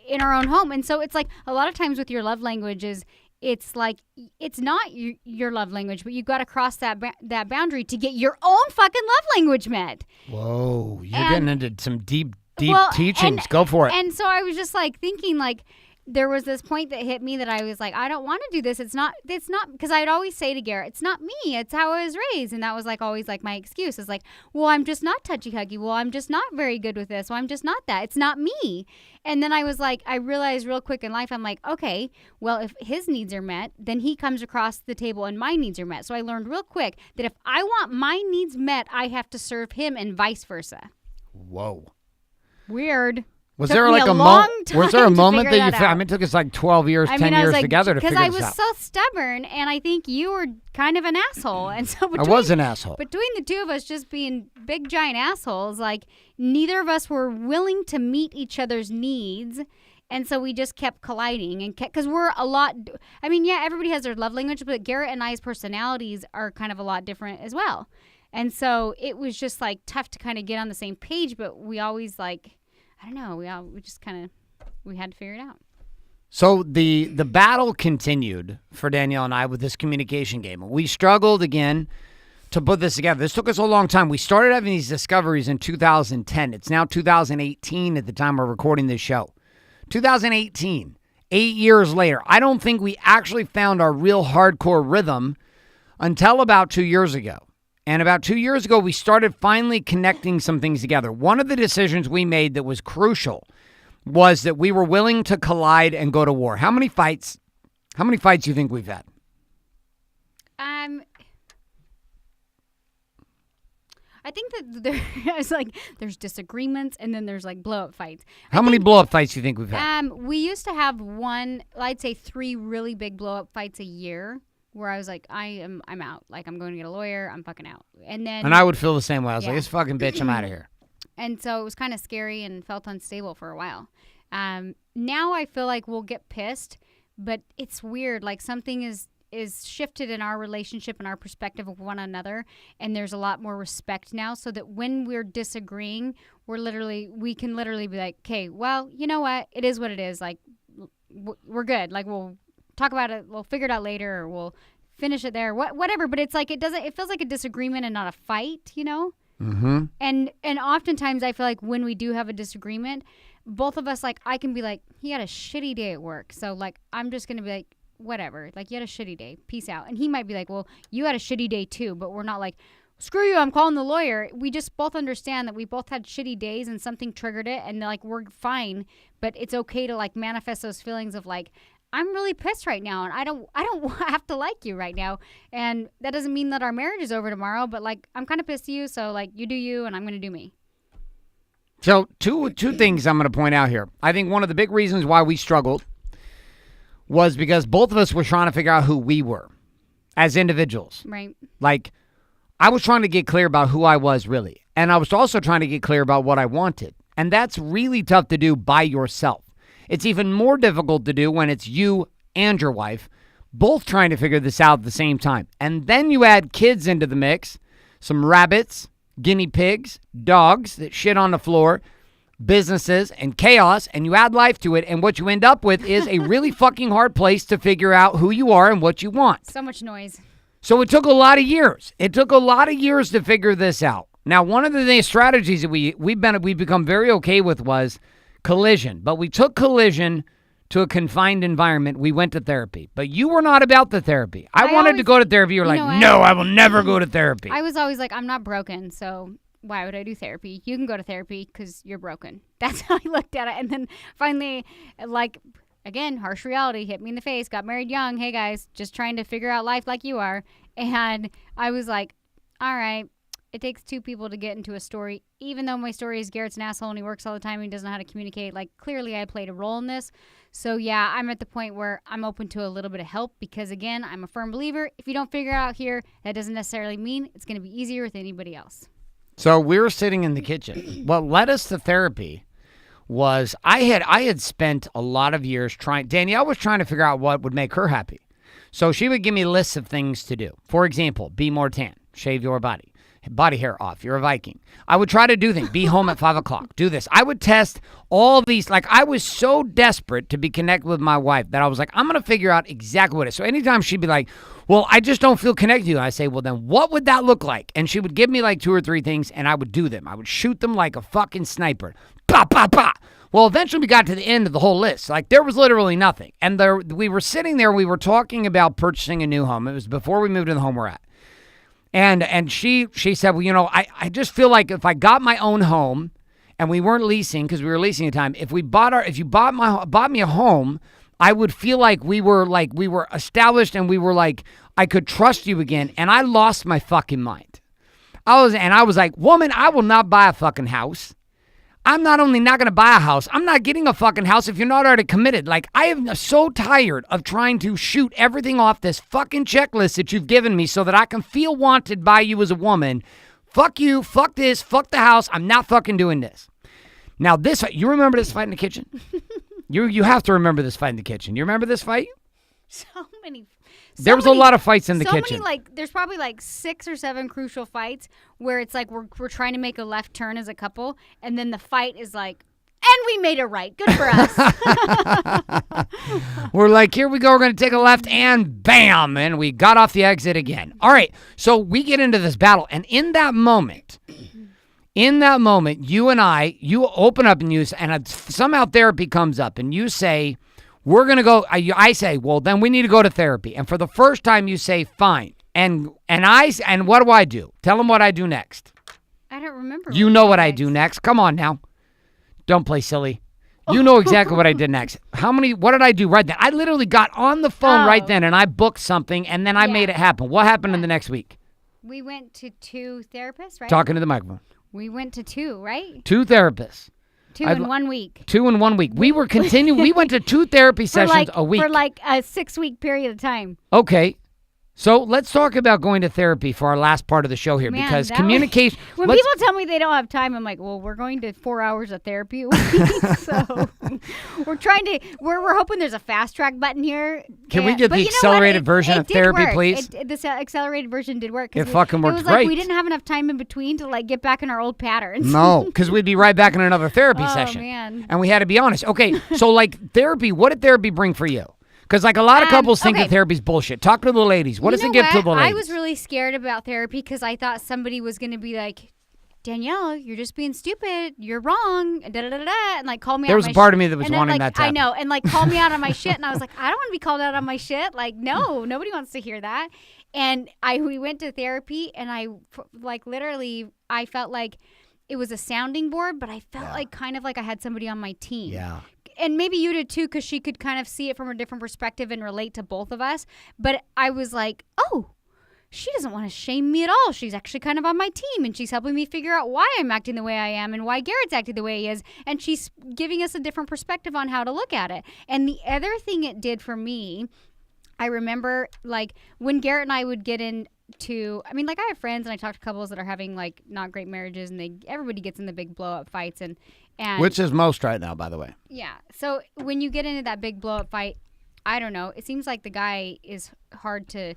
in our own home. And so it's like a lot of times with your love languages, it's like it's not your love language, but you got to cross that boundary to get your own fucking love language met. Whoa, you're getting into some deep Deep teachings. Go for it. And so I was just like thinking like, there was this point that hit me that I was like, I don't want to do this. It's not, because I'd always say to Garrett, it's not me. It's how I was raised. And that was like always like my excuse. It's like, well, I'm just not touchy huggy. Well, I'm just not very good with this. Well, I'm just not that. It's not me. And then I was like, I realized real quick in life, I'm like, okay, well, if his needs are met, then he comes across the table and my needs are met. So I learned real quick that if I want my needs met, I have to serve him and vice versa. Whoa. Weird. Was there like a moment? Was there a moment that you found? I mean, it took us like 12 years, 10 years like, together to figure this out. Because I was so stubborn, and I think you were kind of an asshole. And so I was an asshole. Between the two of us just being big, giant assholes, like neither of us were willing to meet each other's needs. And so we just kept colliding and because we're a lot. I mean, yeah, everybody has their love language, but Garrett and I's personalities are kind of a lot different as well. And so it was just like tough to kind of get on the same page, but we always like. I don't know. We just kind of, we had to figure it out. So the battle continued for Danielle and I with this communication game. We struggled again to put this together. This took us a long time. We started having these discoveries in 2010. It's now 2018 at the time we're recording this show. 2018, 8 years later. I don't think we actually found our real hardcore rhythm until about 2 years ago. And about 2 years ago, we started finally connecting some things together. One of the decisions we made that was crucial was that we were willing to collide and go to war. How many fights do you think we've had? I think that there's disagreements and then there's like blow-up fights. How many blow-up fights do you think we've had? We used to have I'd say 3 really big blow-up fights a year. Where I was like, I'm out. Like, I'm going to get a lawyer. I'm fucking out. And I would feel the same way. I was like, this fucking bitch, I'm out of here. And so it was kind of scary and felt unstable for a while. Now I feel like we'll get pissed, but it's weird. Like something is shifted in our relationship and our perspective of one another. And there's a lot more respect now so that when we're disagreeing, we can literally be like, okay, well, you know what? It is what it is. Like, we're good. Like, we'll talk about it. We'll figure it out later, or we'll finish it there. Whatever. But it's like it feels like a disagreement and not a fight, you know. Mm-hmm. And oftentimes I feel like when we do have a disagreement, both of us like I can be like, he had a shitty day at work, so like I'm just gonna be like, whatever. Like, you had a shitty day. Peace out. And he might be like, well, you had a shitty day too. But we're not like, screw you, I'm calling the lawyer. We just both understand that we both had shitty days and something triggered it, and like we're fine. But it's okay to like manifest those feelings of like, I'm really pissed right now, and I don't have to like you right now. And that doesn't mean that our marriage is over tomorrow, but like I'm kind of pissed at you, so like you do you, and I'm going to do me. So two things I'm going to point out here. I think one of the big reasons why we struggled was because both of us were trying to figure out who we were as individuals. Right. Like, I was trying to get clear about who I was really, and I was also trying to get clear about what I wanted. And that's really tough to do by yourself. It's even more difficult to do when it's you and your wife both trying to figure this out at the same time. And then you add kids into the mix, some rabbits, guinea pigs, dogs that shit on the floor, businesses, and chaos, and you add life to it, and what you end up with is a really fucking hard place to figure out who you are and what you want. So much noise. So it took a lot of years. It took a lot of years to figure this out. Now, one of the strategies that we've become very okay with was collision, but we took collision to a confined environment. We went to therapy, but you were not about the therapy. I wanted to go to therapy. You were like, no, I will never go to therapy. I was always like, I'm not broken, so why would I do therapy? You can go to therapy because you're broken. That's how I looked at it. And then finally, like, again, harsh reality hit me in the face. Got married young. Hey, guys, just trying to figure out life like you are. And I was like, all right. It takes 2 people to get into a story. Even though my story is Garrett's an asshole and he works all the time and he doesn't know how to communicate, like clearly I played a role in this. So yeah, I'm at the point where I'm open to a little bit of help because again, I'm a firm believer. If you don't figure it out here, that doesn't necessarily mean it's going to be easier with anybody else. So we were sitting in the kitchen. What led us to therapy was I had spent a lot of years Danielle was trying to figure out what would make her happy. So she would give me lists of things to do. For example, be more tan, shave your body hair off. You're a Viking. I would try to do things. Be home at 5 o'clock. Do this. I would test all these. Like, I was so desperate to be connected with my wife that I was like, I'm going to figure out exactly what it is. So anytime she'd be like, well, I just don't feel connected to you. I say, well, then what would that look like? And she would give me like 2 or 3 things, and I would do them. I would shoot them like a fucking sniper. Bah! bah, bah, bah. Well, eventually we got to the end of the whole list. Like, there was literally nothing. And we were sitting there, we were talking about purchasing a new home. It was before we moved to the home we're at. And she said, well, you know, I just feel like if I got my own home and we weren't leasing because we were leasing at the time, if you bought me a home, I would feel like we were established and we were like, I could trust you again. And I lost my fucking mind. I was like, woman, I will not buy a fucking house. I'm not only not going to buy a house, I'm not getting a fucking house if you're not already committed. Like, I am so tired of trying to shoot everything off this fucking checklist that you've given me so that I can feel wanted by you as a woman. Fuck you, fuck this, fuck the house. I'm not fucking doing this. Now, you remember this fight in the kitchen? You have to remember this fight in the kitchen. You remember this fight? There was a lot of fights in the kitchen. There's probably like 6 or 7 crucial fights where it's like we're trying to make a left turn as a couple, and then the fight is like, and we made a right. Good for us. We're like, here we go. We're going to take a left, and bam, and we got off the exit again. All right, so we get into this battle, and in that moment, you open up and somehow therapy comes up, and you say, we're going to go, I say, well, then we need to go to therapy. And for the first time, you say, fine. And what do I do? Tell them what I do next. I don't remember. You know what I do next. Come on now. Don't play silly. You know exactly what I did next. What did I do right then? I literally got on the phone right then, and I booked something, and then I made it happen. What happened in the next week? We went to 2 therapists, right? Talking to the microphone. We went to 2, right? 2 therapists. 2 in 1 week. 2 in 1 week. We went to 2 therapy sessions a week. For like a 6-week period of time. Okay. So let's talk about going to therapy for our last part of the show here, because communication. When people tell me they don't have time, I'm like, well, we're going to 4 hours of therapy a week. So we're hoping there's a fast track button here. Can we get the accelerated version of therapy, please? This accelerated version did work. It fucking worked great. Like we didn't have enough time in between to like get back in our old patterns. No, because we'd be right back in another therapy session. Oh, man. And we had to be honest. Okay, so like therapy, what did therapy bring for you? Because like a lot of couples think that therapy's bullshit. Talk to the ladies. What does it give to the ladies? I was really scared about therapy because I thought somebody was going to be like, Danielle, you're just being stupid. You're wrong. And and like call me out. There was a part of me that was wanting that to happen. I know. And like call me out on my shit. And I was like, I don't want to be called out on my shit. Like, no, nobody wants to hear that. And we went to therapy, and I felt like it was a sounding board, but I felt like kind of like I had somebody on my team. Yeah. And maybe you did too, because she could kind of see it from a different perspective and relate to both of us. But I was like, oh, she doesn't want to shame me at all. She's actually kind of on my team, and she's helping me figure out why I'm acting the way I am and why Garrett's acting the way he is. And she's giving us a different perspective on how to look at it. And the other thing it did for me, I remember like when Garrett and I would get into, I have friends and I talk to couples that are having like not great marriages, and everybody gets in the big blow up fights and which is most right now, by the way. Yeah. So when you get into that big blow up fight, I don't know. It seems like the guy is hard to,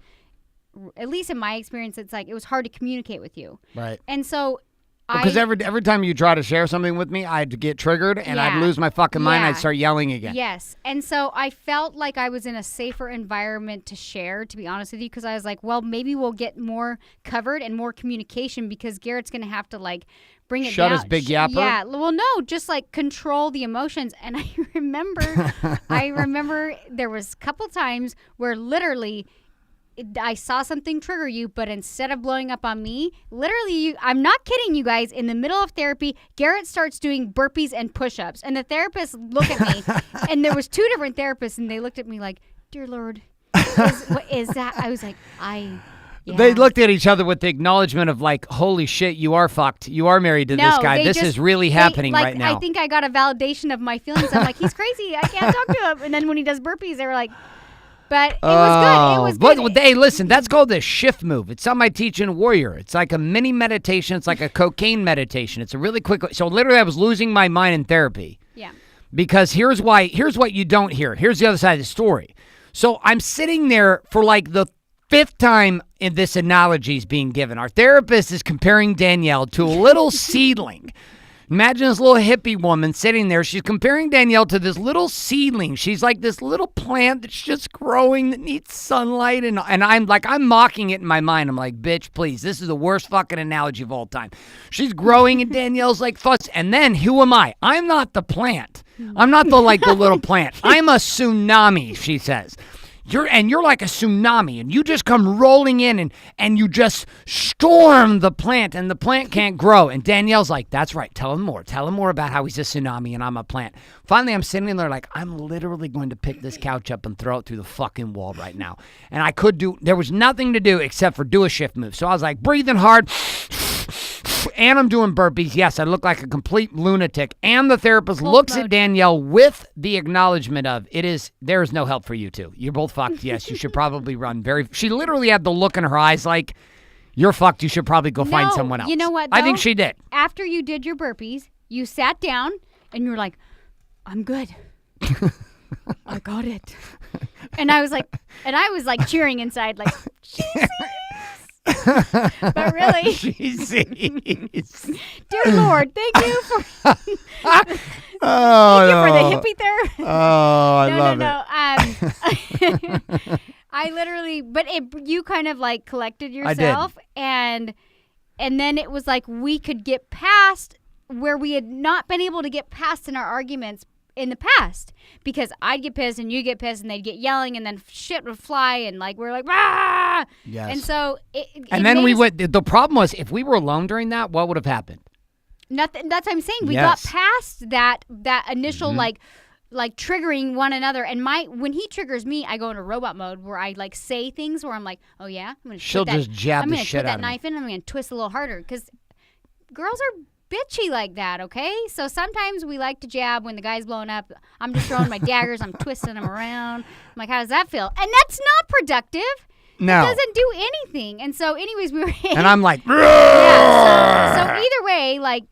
at least in my experience, it's like it was hard to communicate with you. Right. And so because every time you try to share something with me, I'd get triggered and I'd lose my fucking mind. I'd start yelling again. Yes. And so I felt like I was in a safer environment to share, to be honest with you, because I was like, well, maybe we'll get more covered and more communication because Garrett's going to have to like bring it down. Shut his big yapper? Yeah. Well, no, just like control the emotions. And I remember there was a couple times where literally I saw something trigger you, but instead of blowing up on me, literally, I'm not kidding you guys, in the middle of therapy, Garrett starts doing burpees and push-ups, and the therapists look at me, and there was 2 different therapists, and they looked at me like, dear Lord, what is that? I was like, yeah. They looked at each other with the acknowledgement of like, holy shit, you are fucked. You are married to this guy. This is really happening right now. I think I got a validation of my feelings. I'm like, he's crazy. I can't talk to him. And then when he does burpees, they were like, but it was good. It was good. Hey, listen, that's called the shift move. It's something I teach in Warrior. It's like a mini meditation. It's like a cocaine meditation. It's a really quick. So literally, I was losing my mind in therapy. Yeah. Because here's what you don't hear. Here's the other side of the story. So I'm sitting there for like the 5th time in this analogy is being given. Our therapist is comparing Danielle to a little seedling. Imagine this little hippie woman sitting there. She's comparing Danielle to this little seedling. She's like this little plant that's just growing that needs sunlight. And I'm mocking it in my mind. I'm like, bitch, please. This is the worst fucking analogy of all time. She's growing and Danielle's like fuss. And then who am I? I'm not the plant. I'm not the little plant. I'm a tsunami, she says. You're like a tsunami, and you just come rolling in and you just storm the plant, and the plant can't grow. And Danielle's like, that's right, tell him more. Tell him more about how he's a tsunami and I'm a plant. Finally, I'm sitting there like, I'm literally going to pick this couch up and throw it through the fucking wall right now. And there was nothing to do except for do a shift move. So I was like, breathing hard, and I'm doing burpees. Yes, I look like a complete lunatic. And the therapist looks at Danielle with the acknowledgement of, there is no help for you two. You're both fucked. Yes, you should probably run she literally had the look in her eyes like, you're fucked. You should probably go find someone else. You know what, though? I think she did. After you did your burpees, you sat down and you were like, I'm good. I got it. And I was like cheering inside like, Jesus. But really, she sees. Dear Lord, thank you for for the hippie therapy. Oh, I love it. I literally, you kind of like collected yourself, and then it was like we could get past where we had not been able to get past in our arguments in the past, because I'd get pissed and you get pissed and they'd get yelling and then shit would fly and like we're like, ah! Yes. And so the problem was, if we were alone during that, what would have happened? Nothing. That's what I'm saying. We got past that initial like triggering one another. And when he triggers me, I go into robot mode where I like say things where I'm like, oh yeah, she'll just jab the shit out of me. I'm gonna put that knife in. I'm gonna twist a little harder, because girls are bitchy like that, okay? So sometimes we like to jab when the guy's blowing up. I'm just throwing my daggers. I'm twisting them around. I'm like, how does that feel? And that's not productive. No. It doesn't do anything. And so anyways, we were... And I'm like... So either way, like,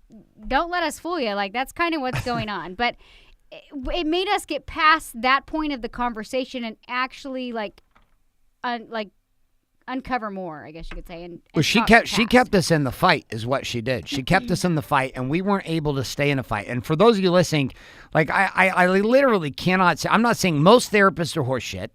don't let us fool you. Like, that's kind of what's going on. But it made us get past that point of the conversation and actually, uncover more, I guess you could say. And she kept us in the fight, is what she did. She kept us in the fight, and we weren't able to stay in a fight. And for those of you listening, like I literally cannot say, I'm not saying most therapists are horseshit.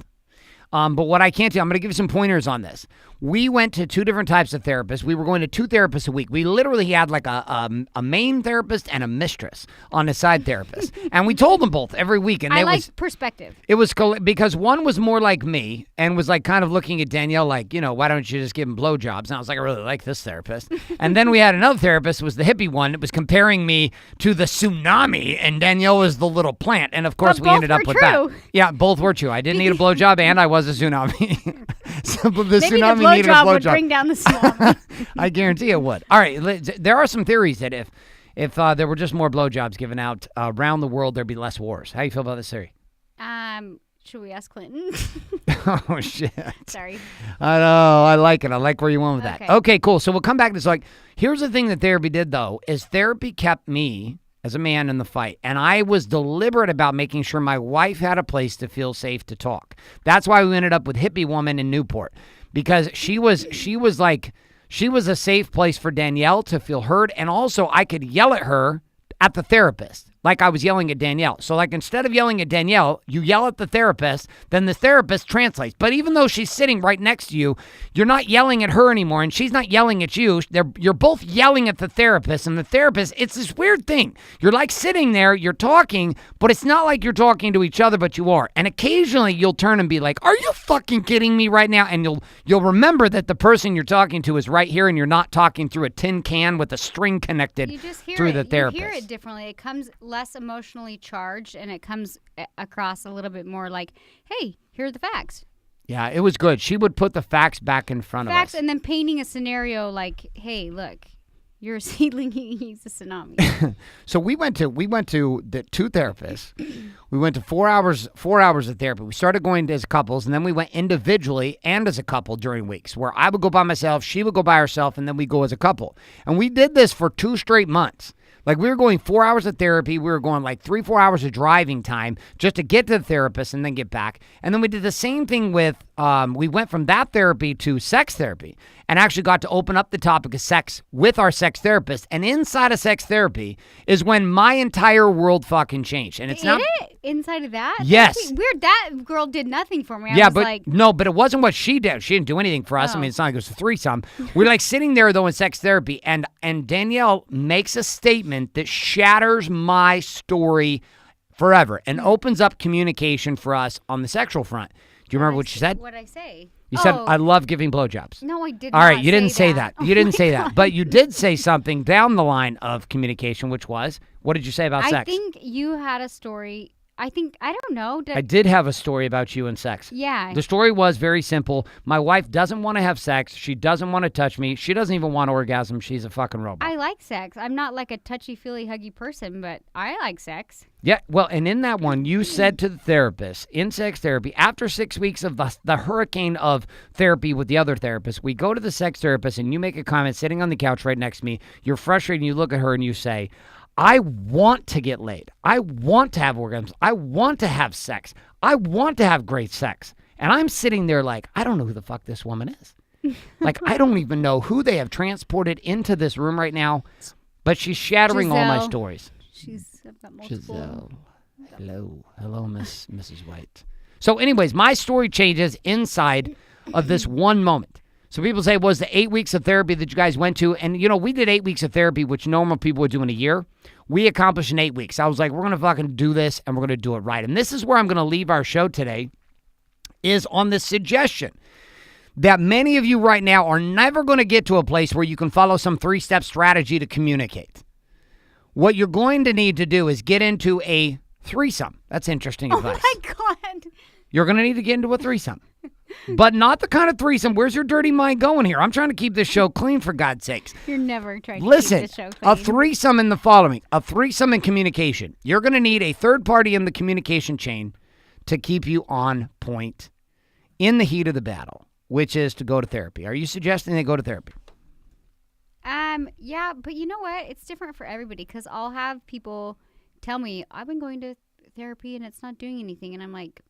But what I can't do, I'm going to give you some pointers on this. We went to two different types of therapists. We were going to two therapists a week. We literally had like a main therapist and a mistress on a side therapist. And we told them both every week. And I like perspective. It was because one was more like me and was like kind of looking at Danielle like, why don't you just give him blowjobs? And I was like, I really like this therapist. And then we had another therapist, was the hippie one. It was comparing me to the tsunami, and Danielle was the little plant. And of course, we ended up with that. Yeah, both were true. I didn't need a blowjob, and I was a tsunami. So the Maybe tsunami needed a blowjob would bring down the tsunami. I guarantee it would. All right, there are some theories that if there were just more blowjobs given out around the world, there'd be less wars. How do you feel about this theory? Should we ask Clinton? Oh, shit. Sorry. I know. I like it. I like where you went with that. Okay. Okay, cool. So we'll come back to this. Like, here's the thing that therapy did, though, is therapy kept me as a man in the fight. And I was deliberate about making sure my wife had a place to feel safe to talk. That's why we ended up with Hippie Woman in Newport, because she was a safe place for Danielle to feel heard. And also I could yell at her at the therapist like I was yelling at Danielle. So like, instead of yelling at Danielle, you yell at the therapist, then the therapist translates. But even though she's sitting right next to you, you're not yelling at her anymore, and she's not yelling at you. You're both yelling at the therapist, and the therapist, it's this weird thing. You're like sitting there, you're talking, but it's not like you're talking to each other, but you are. And occasionally you'll turn and be like, are you fucking kidding me right now? And you'll remember that the person you're talking to is right here, and you're not talking through a tin can with a string connected through the therapist. You hear it differently. It comes less emotionally charged, and it comes across a little bit more like, hey, here are the facts. Yeah, it was good. She would put the facts back in front of us. And then painting a scenario like, hey, look, you're a seedling, he's a tsunami. So we went to the two therapists. We went to 4 hours of therapy. We started going as couples, and then we went individually and as a couple during weeks, where I would go by myself, she would go by herself, and then we go as a couple. And we did this for 2 straight months. Like, we were going 4 hours of therapy. We were going like 3-4 hours of driving time just to get to the therapist and then get back. And then we did the same thing with we went from that therapy to sex therapy and actually got to open up the topic of sex with our sex therapist. And inside of sex therapy is when my entire world fucking changed. And it's not inside of that. Yes. That's weird. That girl did nothing for me. I yeah, was but like, no, but it wasn't what she did. She didn't do anything for us. I mean, it's not like it was a threesome. We're like sitting there though in sex therapy, and Danielle makes a statement that shatters my story forever and opens up communication for us on the sexual front. Do you remember what she said? What'd I say? You said, I love giving blowjobs. No, I did All not. right, you didn't say that. Oh You didn't my say God. that. But you did say something down the line of communication, which was, what did you say about sex? I think you had a story. I don't know. I did have a story about you and sex. Yeah. The story was very simple. My wife doesn't want to have sex. She doesn't want to touch me. She doesn't even want orgasm. She's a fucking robot. I like sex. I'm not like a touchy-feely, huggy person, but I like sex. Yeah, well, and in that one, you said to the therapist in sex therapy, after 6 weeks of the hurricane of therapy with the other therapist, we go to the sex therapist and you make a comment sitting on the couch right next to me. You're frustrated and you look at her and you say, I want to get laid. I want to have orgasms. I want to have sex. I want to have great sex. And I'm sitting there like, I don't know who the fuck this woman is. Like, I don't even know who they have transported into this room right now, but she's shattering all my Giselle. stories. I've got multiple. Giselle. Hello, Mrs. White. So anyways, my story changes inside of this one moment. So people say, was the 8 weeks of therapy that you guys went to? And, you know, we did 8 weeks of therapy, which normal people would do in a year. We accomplished in 8 weeks. I was like, we're going to fucking do this, and we're going to do it right. And this is where I'm going to leave our show today, is on this suggestion that many of you right now are never going to get to a place where you can follow some 3-step strategy to communicate. What you're going to need to do is get into a threesome. That's interesting advice. Oh my God. You're going to need to get into a threesome. But not the kind of threesome. Where's your dirty mind going here? I'm trying to keep this show clean, for God's sakes. You're never trying to Listen, keep the show clean. a threesome in the following. A threesome in communication. You're going to need a third party in the communication chain to keep you on point in the heat of the battle, which is to go to therapy. Are you suggesting they go to therapy? Yeah, but you know what? It's different for everybody, because I'll have people tell me, I've been going to therapy and it's not doing anything. And I'm like,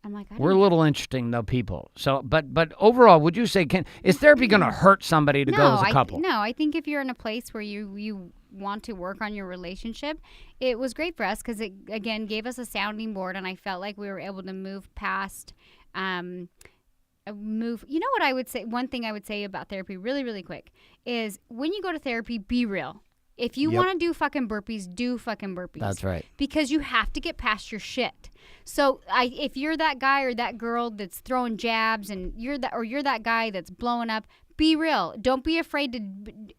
I don't We're a know. little interesting, though, people. So, but overall, would you say, is therapy going to hurt somebody to go as a couple? I think if you're in a place where you want to work on your relationship, it was great for us because it, again, gave us a sounding board, and I felt like we were able to move past, you know what I would say, one thing I would say about therapy really, really quick is when you go to therapy, be real. If you want to do fucking burpees, do fucking burpees. That's right. Because you have to get past your shit. So if you're that guy or that girl that's throwing jabs and you're that guy that's blowing up, be real. Don't be afraid to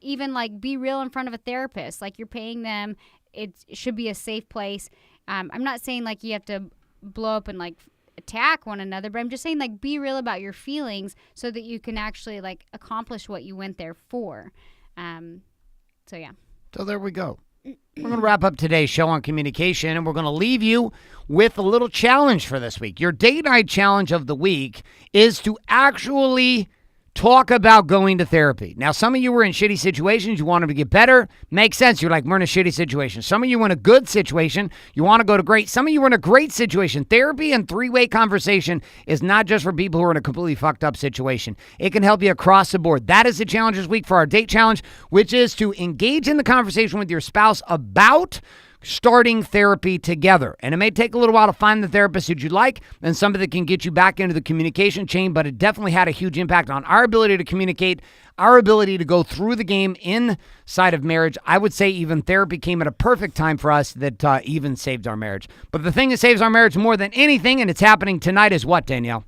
even like be real in front of a therapist. Like, you're paying them. It should be a safe place. I'm not saying like you have to blow up and like attack one another, but I'm just saying like be real about your feelings so that you can actually like accomplish what you went there for. So yeah. So there we go. We're going to wrap up today's show on communication, and we're going to leave you with a little challenge for this week. Your date night challenge of the week is to actually talk about going to therapy. Now, some of you were in shitty situations. You wanted to get better. Makes sense. You're like, we're in a shitty situation. Some of you were in a good situation. You want to go to great. Some of you were in a great situation. Therapy and three-way conversation is not just for people who are in a completely fucked up situation. It can help you across the board. That is the challenge this week for our date challenge, which is to engage in the conversation with your spouse about starting therapy together. And it may take a little while to find the therapist that you like and somebody that can get you back into the communication chain, but it definitely had a huge impact on our ability to communicate, our ability to go through the game inside of marriage. I would say even therapy came at a perfect time for us that even saved our marriage. But the thing that saves our marriage more than anything, and it's happening tonight, is what, Danielle?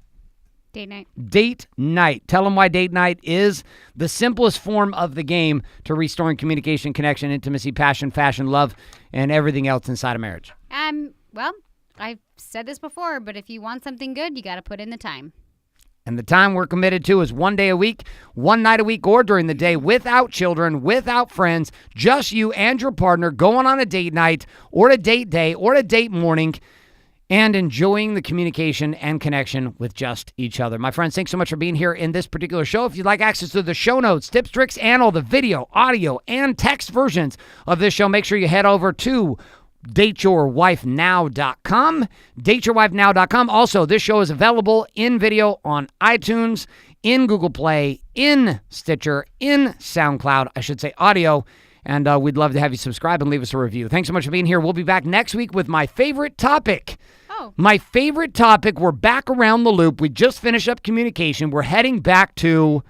Date night. Date night. Tell them why date night is the simplest form of the game to restoring communication, connection, intimacy, passion, fashion, love, and everything else inside of marriage. Well, I've said this before, but if you want something good, you got to put in the time. And the time we're committed to is 1 day a week, 1 night a week, or during the day, without children, without friends, just you and your partner going on a date night or a date day or a date morning, and enjoying the communication and connection with just each other. My friends, thanks so much for being here in this particular show. If you'd like access to the show notes, tips, tricks, and all the video, audio, and text versions of this show, make sure you head over to dateyourwifenow.com. Dateyourwifenow.com. Also, this show is available in video on iTunes, in Google Play, in Stitcher, in SoundCloud, I should say audio. And we'd love to have you subscribe and leave us a review. Thanks so much for being here. We'll be back next week with my favorite topic. My favorite topic. We're back around the loop. We just finished up communication. We're heading back to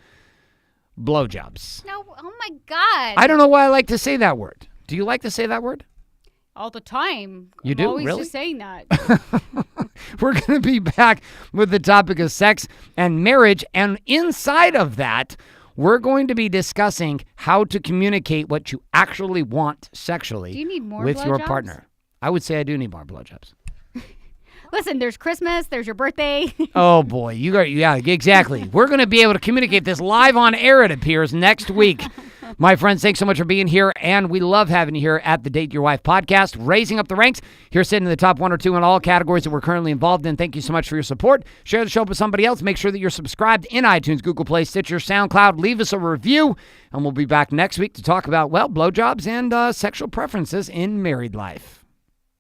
blowjobs. No, oh my God. I don't know why I like to say that word. Do you like to say that word? All the time. You do? Always Really? just saying that. We're going to be back with the topic of sex and marriage. And inside of that, we're going to be discussing how to communicate what you actually want sexually Do you need more with your blowjobs? partner. I would say I do need more blowjobs. Listen, there's Christmas, there's your birthday. Oh, boy. Yeah, exactly. We're going to be able to communicate this live on air, it appears, next week. My friends, thanks so much for being here, and we love having you here at the Date Your Wife podcast, raising up the ranks. Here sitting in the top 1 or 2 in all categories that we're currently involved in. Thank you so much for your support. Share the show with somebody else. Make sure that you're subscribed in iTunes, Google Play, Stitcher, SoundCloud. Leave us a review, and we'll be back next week to talk about, well, blowjobs and sexual preferences in married life.